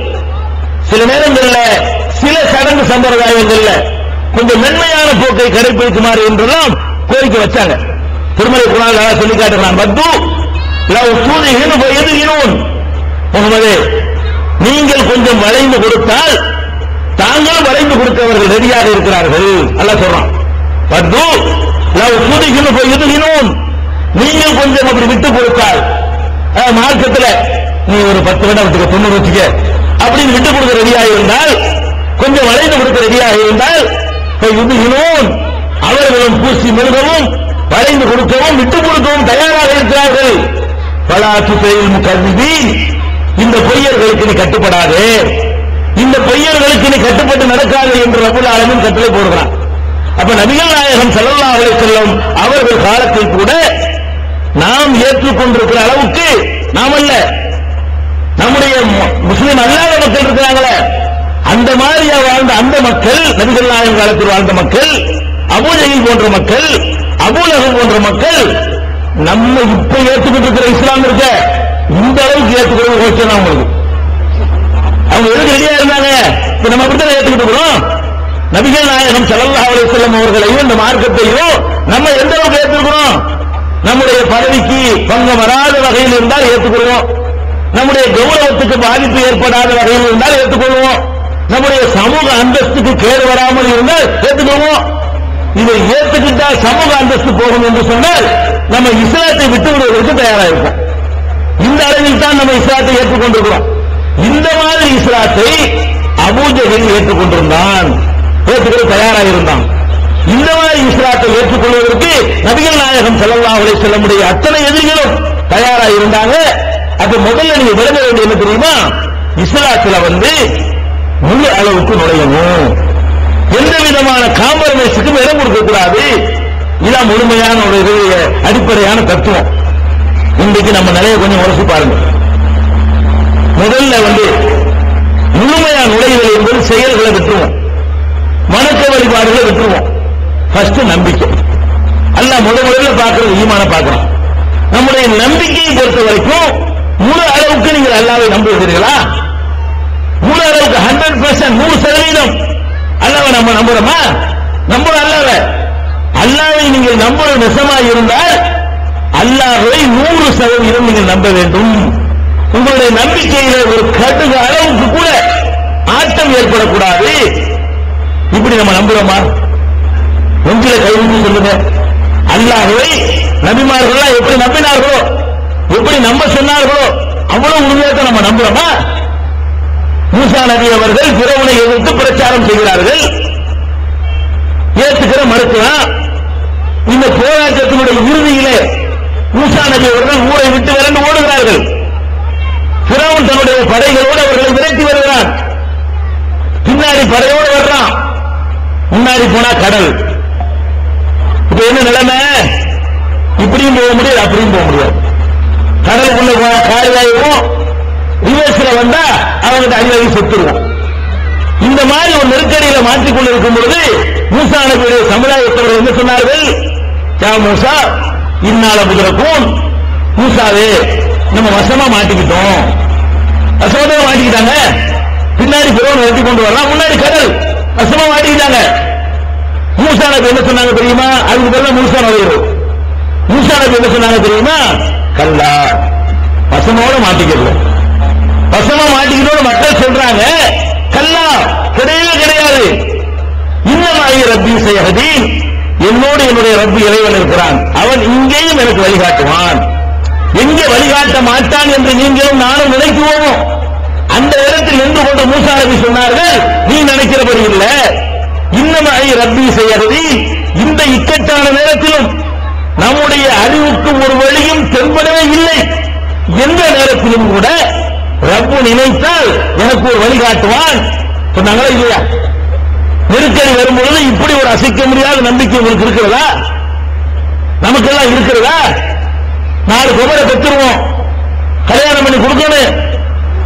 சில நேரங்களில் சில சடங்கு சம்பிரதாயங்கள்ல கொஞ்சம் மென்மையான போக்கை கடைபிடிக்குமாறு என்றெல்லாம் கோரிக்கை வச்சாங்க. திருமலை குர்ஆனில் சொல்லி காட்டுகிறான், பத்து லவ் சூதிஹின் வயதுகினூன், முகமதே நீங்கள் கொஞ்சம் வளைந்து கொடுத்தால் தாங்களும் வளைந்து கொடுத்தவர்கள் ரெடியாக இருக்கிறார்கள். அல்லாஹ் சொல்றான், பத்து லவ் சூதிஹின் வயதுகினூன், நீங்கள் கொஞ்சம் அப்படி விட்டு கொடுத்தால், மார்க்கத்தில் நீ ஒரு 10 வேண்டாம் வச்சுக்க, 90 வச்சுக்க அப்படின்னு விட்டு கொடுக்க ரெடியாக இருந்தால், கொஞ்சம் வளைந்து கொடுக்க ரெடியாக இருந்தால், அவர்களும் பூசி மெழுகவும் வளைந்து கொடுக்கவும் விட்டு கொடுக்கவும் தயாராக இருக்கிறார்கள். பலாத்து செயல் முகர்விதீன், இந்த பொய்யர்களுக்கு நீ கட்டுப்படாதே, இந்த பொய்யர்களுக்கு நீ கட்டுப்பட்டு நடக்காது என்று ரப்பல் ஆலமீன் கட்டளை போடுகிறான். அப்ப நபிகள் நாயகம் ஸல்லல்லாஹு அலைஹி வஸல்லம் அவர்கள் காலத்தில் கூட நாம் ஏற்றுக்கொண்டிருக்கிற அளவுக்கு நாம் அல்ல, நம்முடைய முஸ்லிம் அல்லாத மக்கள் இருக்கிறாங்களே அந்த மாதிரியா வாழ்ந்த அந்த மக்கள், நபிகள் நாயகம் காலத்தில் வாழ்ந்த மக்கள், அபூ ஜஹல் போன்ற மக்கள், அபூ லஹப் போன்ற மக்கள், நம்ம இப்ப ஏற்றுக்கிட்டு இருக்கிற இஸ்லாம் இருக்க இந்த அளவுக்கு ஏற்றுக்கிறது ஓகே தான். அவங்க எதுக்கு ரெடியா இருந்தாங்க, இப்ப நம்ம அப்படித்தான் ஏற்றுக்கிட்டு இருக்கிறோம். நபிகள் நாயகம் ஸல்லல்லாஹு அலைஹி வஸல்லம் அவர்களையும் இந்த மார்க்கத்தையும் நம்ம எந்த அளவுக்கு ஏற்றுக்கிறோம், நம்முடைய பதவிக்கு பங்கம் வராத வகையில் இருந்தால் ஏற்றுக்கொள்வோம், நம்முடைய கௌரவத்துக்கு பாதிப்பு ஏற்படாத வகையில் இருந்தால் ஏற்றுக்கொள்வோம், நம்முடைய சமூக அந்தஸ்துக்கு கேடு வராமல் இருந்தால் ஏற்றுக்கொள்வோம். இதை ஏற்றுக்கிட்டால் சமூக அந்தஸ்து போகும் என்று சொன்னால் நம்ம இஸ்லாத்தை விட்டு விடுவதற்கு தயாராக இருப்போம். இந்த அளவில் தான் நம்ம இஸ்லாத்தை ஏற்றுக்கொண்டிருக்கிறோம். இந்த மாதிரி இஸ்லாத்தை அபூ ஜஹல் ஏற்றுக்கொண்டிருந்தான், ஏற்றுக்கொள்ள தயாராக இருந்தான். இந்த மாதிரி இஸ்லாத்தை ஏற்றுக்கொள்வதற்கு நபிகள் நாயகம் ஸல்லல்லாஹு அலைஹி வஸல்லம் அத்தனை எதிரிகளும் தயாராக இருந்தாங்க. அப்ப முதல்ல நீங்க விளங்க வேண்டிய என்ன தெரியுமா, இஸ்லாத்துல முழு அளவுக்கு நுழையணும், எந்த விதமான காம்ப்ரமைஸுக்கும் இடம் கொடுக்க கூடாது. இதான் முழுமையான ஒரு அடிப்படையான தத்துவம். இன்றைக்கு நம்ம நிலையை கொஞ்சம் உரசி பாருங்க. முதல்ல முழுமையா நுழைதல் என்பது செயல்களை விட்டுருவோம், வணக்க வழிபாடுகளை விட்டுருவோம். ஃபர்ஸ்ட் நம்பிக்கை. அல்லாஹ் முதல்ல பார்க்கிறது ஈமான பார்க்கிறோம். நம்முடைய நம்பிக்கையை பொறுத்த வரைக்கும் முழு அளவுக்கு நீங்கள் அல்லாஹ்வை நம்புகிறீர்களா? முழு அளவுக்கு 100%, 100% அல்லாஹ்வை நம்ம நம்புறோமா? நம்புற அல்லாஹ்வை நீங்கள் நம்புற நிஜமா இருந்தால் அல்லாஹ்வை 100% நீங்கள் நம்ப வேண்டும். உங்களுடைய நம்பிக்கையில ஒரு கடுகு அளவுக்கு கூட ஆட்டம் ஏற்படக்கூடாது. இப்படி நம்ம நம்புறோமா? நெஞ்சில கைவிட்டு சொல்லுங்க. அல்லாஹ்வை நபிமார்கள் எப்படி நம்பினார்களோ, எப்படி நம்ப சொன்னார்களோ அவ்வளவு உறுதியாக நம்ம நம்புறோமா? மூசா நபி அவர்கள் ஃபிரௌனை எதிர்த்து பிரச்சாரம் செய்கிறார்கள், ஏற்றுக்கிற மறுக்கிறான். இந்த போராட்டத்தினுடைய இறுதியிலே மூசா நபி அவர்கள் ஊரை விட்டு விரண்டு ஓடுகிறார்கள். ஃபிரௌன் தன்னுடைய படைகளோடு அவர்களை விரட்டி வருகிறான். பின்னாடி படையோடு வர்றான், முன்னாடி போனா கடல். இப்ப என்ன நிலைமை? இப்படியும் போக முடியாது, அப்படியும் போக முடியாது. கடலுக்குள்ள போனா காரியாயிருக்கும், ரிவர்ஸ்ல வந்தா அவங்க அடிவாகி செத்துருவோம். இந்த மாதிரி ஒரு நெருக்கடியில மாற்றிக்கொண்டு இருக்கும் பொழுது மூசா நபியுடைய சமுதாயத்தவர்கள் என்ன சொன்னார்கள்? யா மூசா இன்னால புதரக்கும், மூசாவே நம்ம வசமா மாட்டிக்கிட்டோம். வசமா மாட்டிக்கிட்டாங்க. பின்னாடி பிறகு நிறுத்தி கொண்டு வரலாம், முன்னாடி கடல், வசமா மாட்டிக்கிட்டாங்க. மூசா நபி என்ன சொன்னாங்க தெரியுமா? அதுக்கு பிறகு மூசா நுழையிறோம். மூசா நபி என்ன சொன்னாங்க தெரியுமா? கல்லா, வசமோட மாட்டிக்கல. வசமா மாட்டிக்கிட்டோம் மக்கள் சொல்றாங்க. கல்லா, கிடையவே கிடையாது. இன்னமாயி ரப்பி சயஹதீன், என்னோடு என்னுடைய ரப்பி இறைவன் இருக்கிறான், அவன் இங்கேயும் எனக்கு வழிகாட்டுவான். எங்கே வழிகாட்ட மாட்டான் என்று நீங்களும் நானும் நினைக்குவோமோ அந்த இடத்தில் நின்று கொண்டு மூசா நபி சொன்னார்கள், நீ நினைக்கிறபடி இல்ல, இன்னமாய் ரப்பி செய்யறதி, இந்த இக்கட்டான நேரத்திலும் நம்முடைய அறிவுக்கு ஒரு வழியும் தென்படவே இல்லை. எந்த நேரத்திலும் கூட ரப்பு நினைத்தால் எனக்கு ஒரு வழி காட்டுவான் சொன்னாங்களா இல்லையா? நெருக்கடி வரும்பொழுது இப்படி ஒரு அசைக்க முடியாத நம்பிக்கை உங்களுக்கு இருக்கிறதா? நமக்கெல்லாம் இருக்கிறதா? 4 குமரை பெற்றுருவோம், கல்யாணம் பண்ணி கொடுக்கணும்,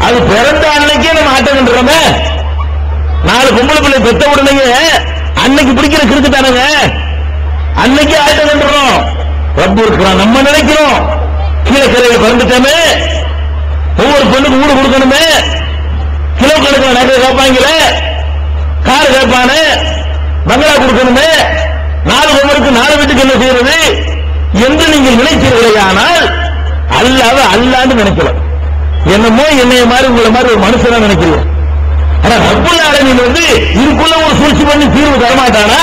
அது பிறந்த அன்னைக்கே நம்ம ஆட்டம் பண்றோமே. 4 பொம்பளை பிள்ளை பெற்ற உடனே அன்னைக்கு பிடிக்கிற கிறுக்கு தானங்க, அன்னைக்கு ஆட்டம் பண்றோம். ரப்பு இருக்கிறான் நம்ம நினைக்கிறோம், கீழே கரையில் பிறந்துட்டோமே, ஒவ்வொரு பெண்ணுக்கு வீடு கொடுக்கணுமே, கிலோ கணக்கில் நகை கேட்பாங்களே, கார் கேட்பானே, பங்களா கொடுக்கணுமே, 4 குமருக்கு 4 வீட்டுக்கு என்ன செய்யறது என்று நீங்கள் நினைக்கிறீர்களே. ஆனால் அல்லாஹ் அல்லாஹ்னு நினைக்கல, என்னமோ என்னைய மாதிரி உங்களை மாதிரி ஒரு மனுஷனா நினைக்கிறீங்க. ஆனா ரப்புல் ஆலமீன் இதுக்குள்ள ஒரு சூழ்ச்சி பண்ணி தீர்வு தரமாட்டானா?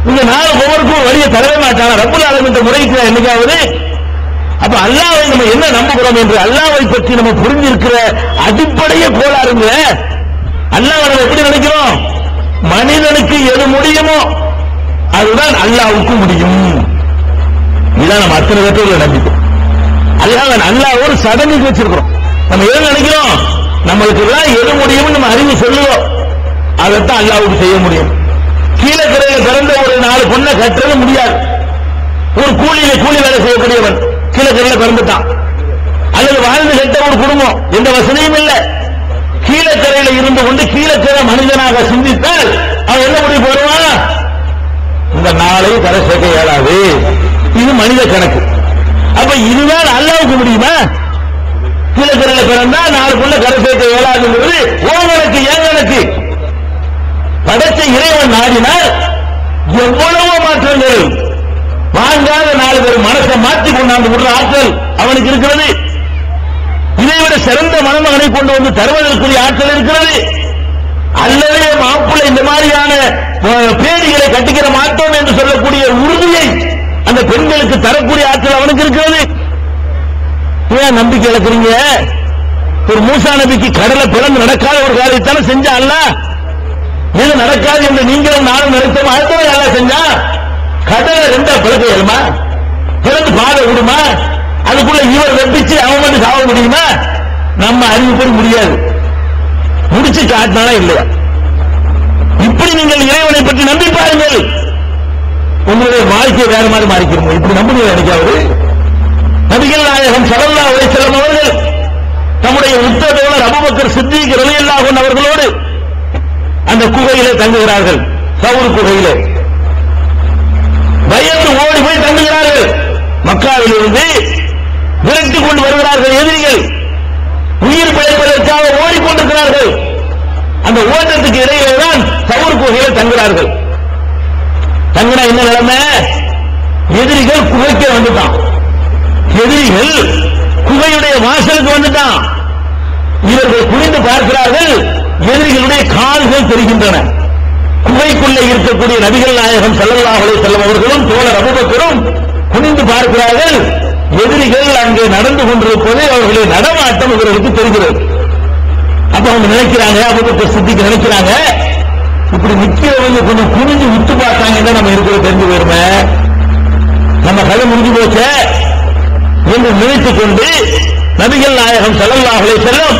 இந்த 4 குமருக்கு ஒரு வழியை தரவே மாட்டானா? ரப்புல் ஆலமீன் முறைக்கு என்னைக்காவது? அப்ப அல்லாஹ்வை நம்ம என்ன நம்புகிறோம் என்று அல்லாஹ்வை பற்றி நம்ம புரிஞ்சிருக்கிற அடிப்படையே கோளாறுங்க. அல்லாஹ்வை நம்ம எப்படி நினைக்கிறோம்? மனிதனுக்கு எது முடியுமோ அதுதான் அல்லாஹ்வுக்கு முடியும். இதான் நம்ம அத்தனை பேர்ல நம்பிக்கை. அல்லாஹ் ஒரு சடங்குக்கு வச்சிருக்கிறோம். நம்ம எது நினைக்கிறோம்? நம்மளுக்கு எல்லாம் எது முடியும் நம்ம அறிவு சொல்லுவோம், அதைத்தான் அல்லாஹ்வுக்கு செய்ய முடியும். கீழே கரையில் பிறந்த ஒரு 4 பொண்ணை கட்டுறது முடியாது. ஒரு கூலி வேலை செய்யக்கூடியவன் கீழே கரையில் பிறந்துட்டான், அல்லது வாழ்ந்து கட்ட ஒரு குடும்பம், எந்த வசதியும் இல்லை, கீழே கரையில் இருந்து கொண்டு கீழே கரை மனிதனாக சிந்தித்தால் அவன் என்ன முடிவு போடுவான்? இந்த நாளை கரை சேர்க்க இயலாது, இது மனித கணக்கு. அப்ப இதுதான் அல்லாஹ்வுக்கு முடியுமா? கீழே கரையில் பிறந்தா 4 பொண்ணை கரை சேர்க்க இயலாதுங்கிறது ஓகணக்கு, ஏன் கணக்கு? படைச்ச இறைவன் நாடினால் எவ்வளவோ மாற்றங்கள், வாங்காத 4 பேர் மனசை மாற்றி கொண்டாந்து விடுற ஆற்றல் அவனுக்கு இருக்கிறது. இதைவிட சிறந்த மணமகனை கொண்டு வந்து தருவதற்குரிய ஆற்றல் இருக்கிறது. அல்லது மாப்பிள்ளை இந்த மாதிரியான பேடிகளை கட்டிக்கிற மாட்டோம் என்று சொல்லக்கூடிய உறுதியை அந்த பெண்களுக்கு தரக்கூடிய ஆற்றல் அவனுக்கு இருக்கிறது. ஏன் நம்பிக்கை இழக்கிறீங்க? ஒரு மூசா நபிக்கு கடலை பிளந்து நடக்காத ஒரு காரியத்தான செஞ்சா அல்லாஹ், இது நடக்காது என்று நீங்களும் நானும் நினைத்தோம், அடுத்தவங்க எல்லாம் செஞ்சா கடலை 2 பிளக்க இயலுமா? பிறந்து பாதை விடுமா? அதுக்குள்ள இவர் வெப்பிச்சு அவன் மட்டும் சாவ முடியுமா? நம்ம அறிவுப்படி முடியாது, முடிச்சு காட்டினாலும் இல்லையா? இப்படி நீங்கள் இறைவனை பற்றி நம்பி பாருங்கள், உங்களுடைய வாழ்க்கையை வேற மாதிரி மாறிக்கிறோம். இப்படி நம்புங்க. நினைக்காது நபிகள் நாயகம் ஸல்லல்லாஹு அலைஹி வஸல்லம் அவர்கள் நம்முடைய உத்த தோழர் அபூபக்கர் சித்திக் ரலியல்லாஹு அன்ஹு அவர்களோடு அந்த குகையிலே தங்குகிறார்கள். சவுர் குகையிலே பயந்து ஓடி போய் தங்குகிறார்கள். மக்காவில் இருந்து விரட்டி கொண்டு வருகிறார்கள் எதிரிகள், உயிர் பிழைப்பதற்காக ஓடிக்கொண்டிருக்கிறார்கள். அந்த ஓட்டத்துக்கு இடையிலே தான் சவுர் குகையில் தங்குகிறார்கள். தங்கினா என்ன நிலைமை? எதிரிகள் குகைக்கு வந்துட்டான், எதிரிகள் குகையுடைய வாசலுக்கு வந்துட்டான். இவர்கள் குனிந்து பார்க்கிறார்கள், எதிரிகளுடைய கால்கள் தெரிகின்றன. குகைக்குள்ளே இருக்கக்கூடிய நபிகள் நாயகம் ஸல்லல்லாஹு அலைஹி வஸல்லம் அவர்களும் தோழர் அபூபக்கரும் குனிந்து பார்க்கிறார்கள். எதிரிகள் அங்கே நடந்து கொண்டிருப்பது அவர்களுடைய நடமாட்டம் இவர்களுக்கு தெரிகிறது. அப்ப அவங்க நினைக்கிறாங்க, அபூபக்கர் சித்திக் நினைக்கிறாங்க, இப்படி நிக்கிறவங்க கொஞ்சம் குனிஞ்சு விட்டு பார்த்தாங்கன்னா நம்ம இருக்கிறது தெரிஞ்சு போயிருமே, நம்ம கதை முடிஞ்சு போச்சு என்று நினைத்துக் கொண்டு நபிகள் நாயகம் ஸல்லல்லாஹு அலைஹி வஸல்லம்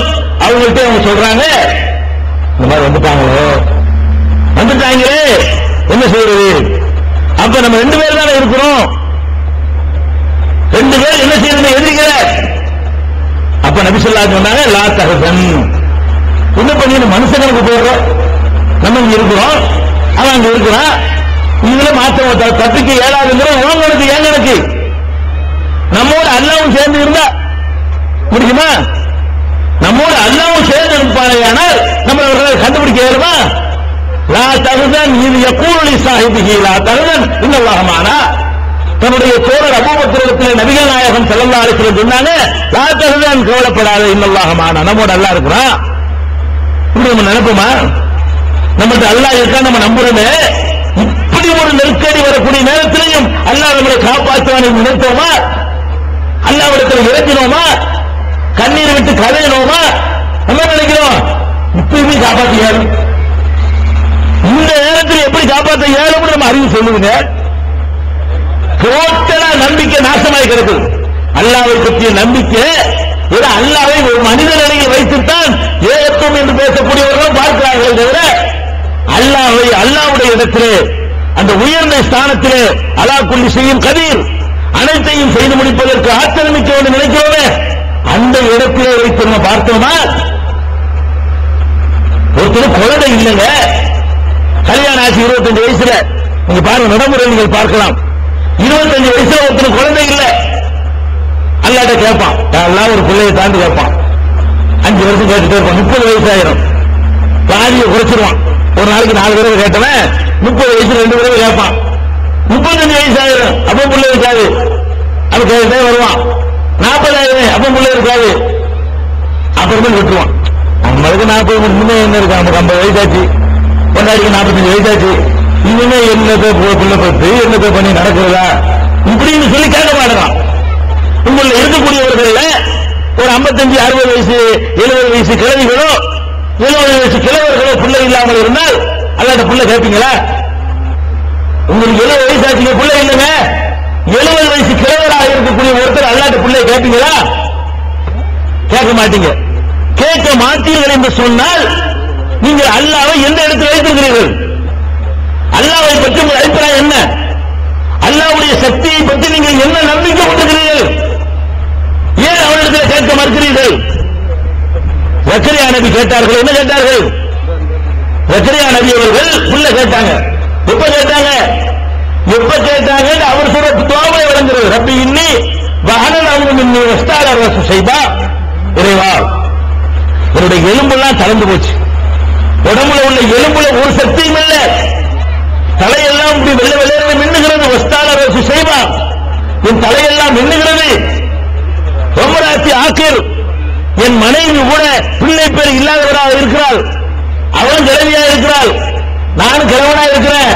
அவங்கள்ட்ட அவங்க சொல்றாங்க, இந்த மாதிரி வந்துட்டாங்களே என்ன செய்யறது? அப்ப நம்ம 2 பேர் தானே இருக்கிறோம், 2 பேர் என்ன செய்யறது? எதிரிக்கிற. அப்ப நபி ஸல்லல்லாஹு அலைஹி சொன்னாங்க, லா தஹசன், என்ன பண்ணி மனுஷனுக்கு போடுறோம், நம்ம இங்க இருக்கிறோம், அவன் அங்க இருக்கிறான், இதுல மாற்றம் தப்பிக்க இயலாதுங்கிற உலகனுக்கு ஏன் எனக்கு நம்மோட அல்லாவும் சேர்ந்து இருந்தா முடியுமா? நம்மோட அல்லாவும் சேர்ந்து இருப்பானால் நம்ம அவர்களை கண்டுபிடிக்க இயலுமா? லா தஹசன் இது யகூலு ஸாஹிபிஹி லா தஹசன் இன்னல்லாஹ மஅனா. தன்னுடைய தோழர் அபூபக்கரிடத்தில் நபிகள் நாயகம் ஸல்லல்லாஹு அலைஹி வஸல்லம் சொன்னாங்க, லா தஹசன், கவலைப்படாத, இன்னல்லாஹ மஅனா, நம்மோட அல்லாஹ் இருக்கிறான். இப்படி நம்ம நினைப்போமா? நம்மகிட்ட அல்லாஹ் இருக்கா நம்ம நம்புறோமே. இப்படி ஒரு நெருக்கடி வரக்கூடிய நேரத்திலையும் அல்லாஹ் நம்மளை காப்பாற்றுவான் நினைத்தோமா? அல்லாஹ்விடத்தில் இறங்கினோமா? கண்ணீர் விட்டு கதையினோமா? நம்ம நினைக்கிறோம் காப்பாற்ற இயலும்? இந்த நேரத்தில் எப்படி காப்பாற்ற இயலும் நம்ம அறிவு சொல்லுங்க. டோட்டலா நம்பிக்கை நாசமாய் கிடக்குது. அல்லாஹ்வை பற்றிய நம்பிக்கை அல்லாஹ்வை ஒரு மனித நிலையில் வைத்துத்தான் ஏகத்துவம் என்று பேசக்கூடியவர்கள் பார்க்கிறார்கள் தவிர அல்லாஹ்வுடைய இடத்திலே அந்த உயர்ந்த ஸ்தானத்திலே அலா குல்லி ஷைஇன் கதீர் அனைத்தையும் செய்து முடிப்பதற்கு ஆற்றல் மிக்க என்று நினைக்கிறோமே, அந்த இடத்திலே வைத்து நம்ம பார்த்தோமா? ஒருத்தர் குழந்தை இல்லைங்க, கல்யாணம் ஆச்சு 25 வயசுல. நீங்க பாருங்க, நடைமுறை நீங்கள் பார்க்கலாம். 25 வயசுல ஒருத்தர் குழந்தை இல்லை, அல்லாட்ட கேட்பான், எல்லாம் ஒரு பிள்ளையை தாண்டி கேட்பான். 5 வருஷம் கேட்டுட்டே இருப்பான். 30 வயசு ஆயிரும், பாதியை குறைச்சிருவான். ஒரு நாளைக்கு 4 தடவை கேட்டவன் 30 வயசுல 2 தடவை கேட்பான். 35 வயசு ஆயிரும், அப்ப பிள்ளை இருக்காது. அப்ப கேட்டே வருவான். 40 ஆயிரம், அப்ப பிள்ளை இருக்காது. அப்புறமே விட்டுருவான். நம்மளுக்கு 40 முன்னே என்ன இருக்கு, நமக்கு 50 வயசாச்சு, கொண்டாடிக்கு 45 வயசாச்சு, இனிமே என்னத்தை பிள்ளை பத்து என்னத்தை பண்ணி நடக்கிறதா இப்படின்னு சொல்லி கேட்க மாட்டேறான். உங்களை இருக்கக்கூடியவர்கள் ஒரு 55, 60 வயசு, 70 வயசு கிழவிகளோ 70 வயசு கிழவர்களோ பிள்ளை இல்லாமல் இருந்தால் அல்லாட்ட பிள்ளை கேட்பீங்களா? உங்களுக்கு 70 வயசாச்சுங்க, பிள்ளை இல்லைங்க. 70 வயசு கிழவராக இருக்கக்கூடிய ஒருத்தர் அல்லாட்ட பிள்ளை கேட்பீங்களா? கேட்க மாட்டீங்க. கேட்க மாட்டீர்கள் என்று சொன்னால் நீங்கள் அல்லாஹ்வை எந்த இடத்தில் வைத்திருக்கிறீர்கள்? அல்லாஹ்வை பற்றி உங்கள் அபிப்பிராயம் என்ன? அல்லாஹ்வுடைய சக்தியை பற்றி நீங்கள் என்ன நம்பிக்கை கொண்டிருக்கிறீர்கள்? ஏன் அவரிடத்தில் கேட்க மறுக்கிறீர்கள்? ஜக்கரியா நபி கேட்டார்கள். என்ன கேட்டார்கள்? ஜக்கரியா நபி அவர்கள் புள்ள கேட்டாங்க. எப்ப கேட்டாங்க? அவர் சொல்ற துஆவை வழங்குறது. ரப்பி இன்னி வஹனல் அம்ரு மின்னி வஸ்தால ரஸு ஷைபா. இறைவா, என்னுடைய எலும்பெல்லாம் தளர்ந்து போச்சு. உடம்புல உள்ள எலும்புல ஒரு சக்தியும் இல்லை. தலையெல்லாம் இப்படி வெள்ளை வெள்ளையில மின்னுகிறது. வஸ்தால ரஸு ஷைபா, என் தலையெல்லாம் மின்னுகிறது. ஒமராத்தி ஆக்கிர், என் மனைவி கூட பிள்ளை பேர் இல்லாதவராக இருக்கிறாள். அவளும் கிழவியா இருக்கிறாள், நானும் கிழவனா இருக்கிறேன்.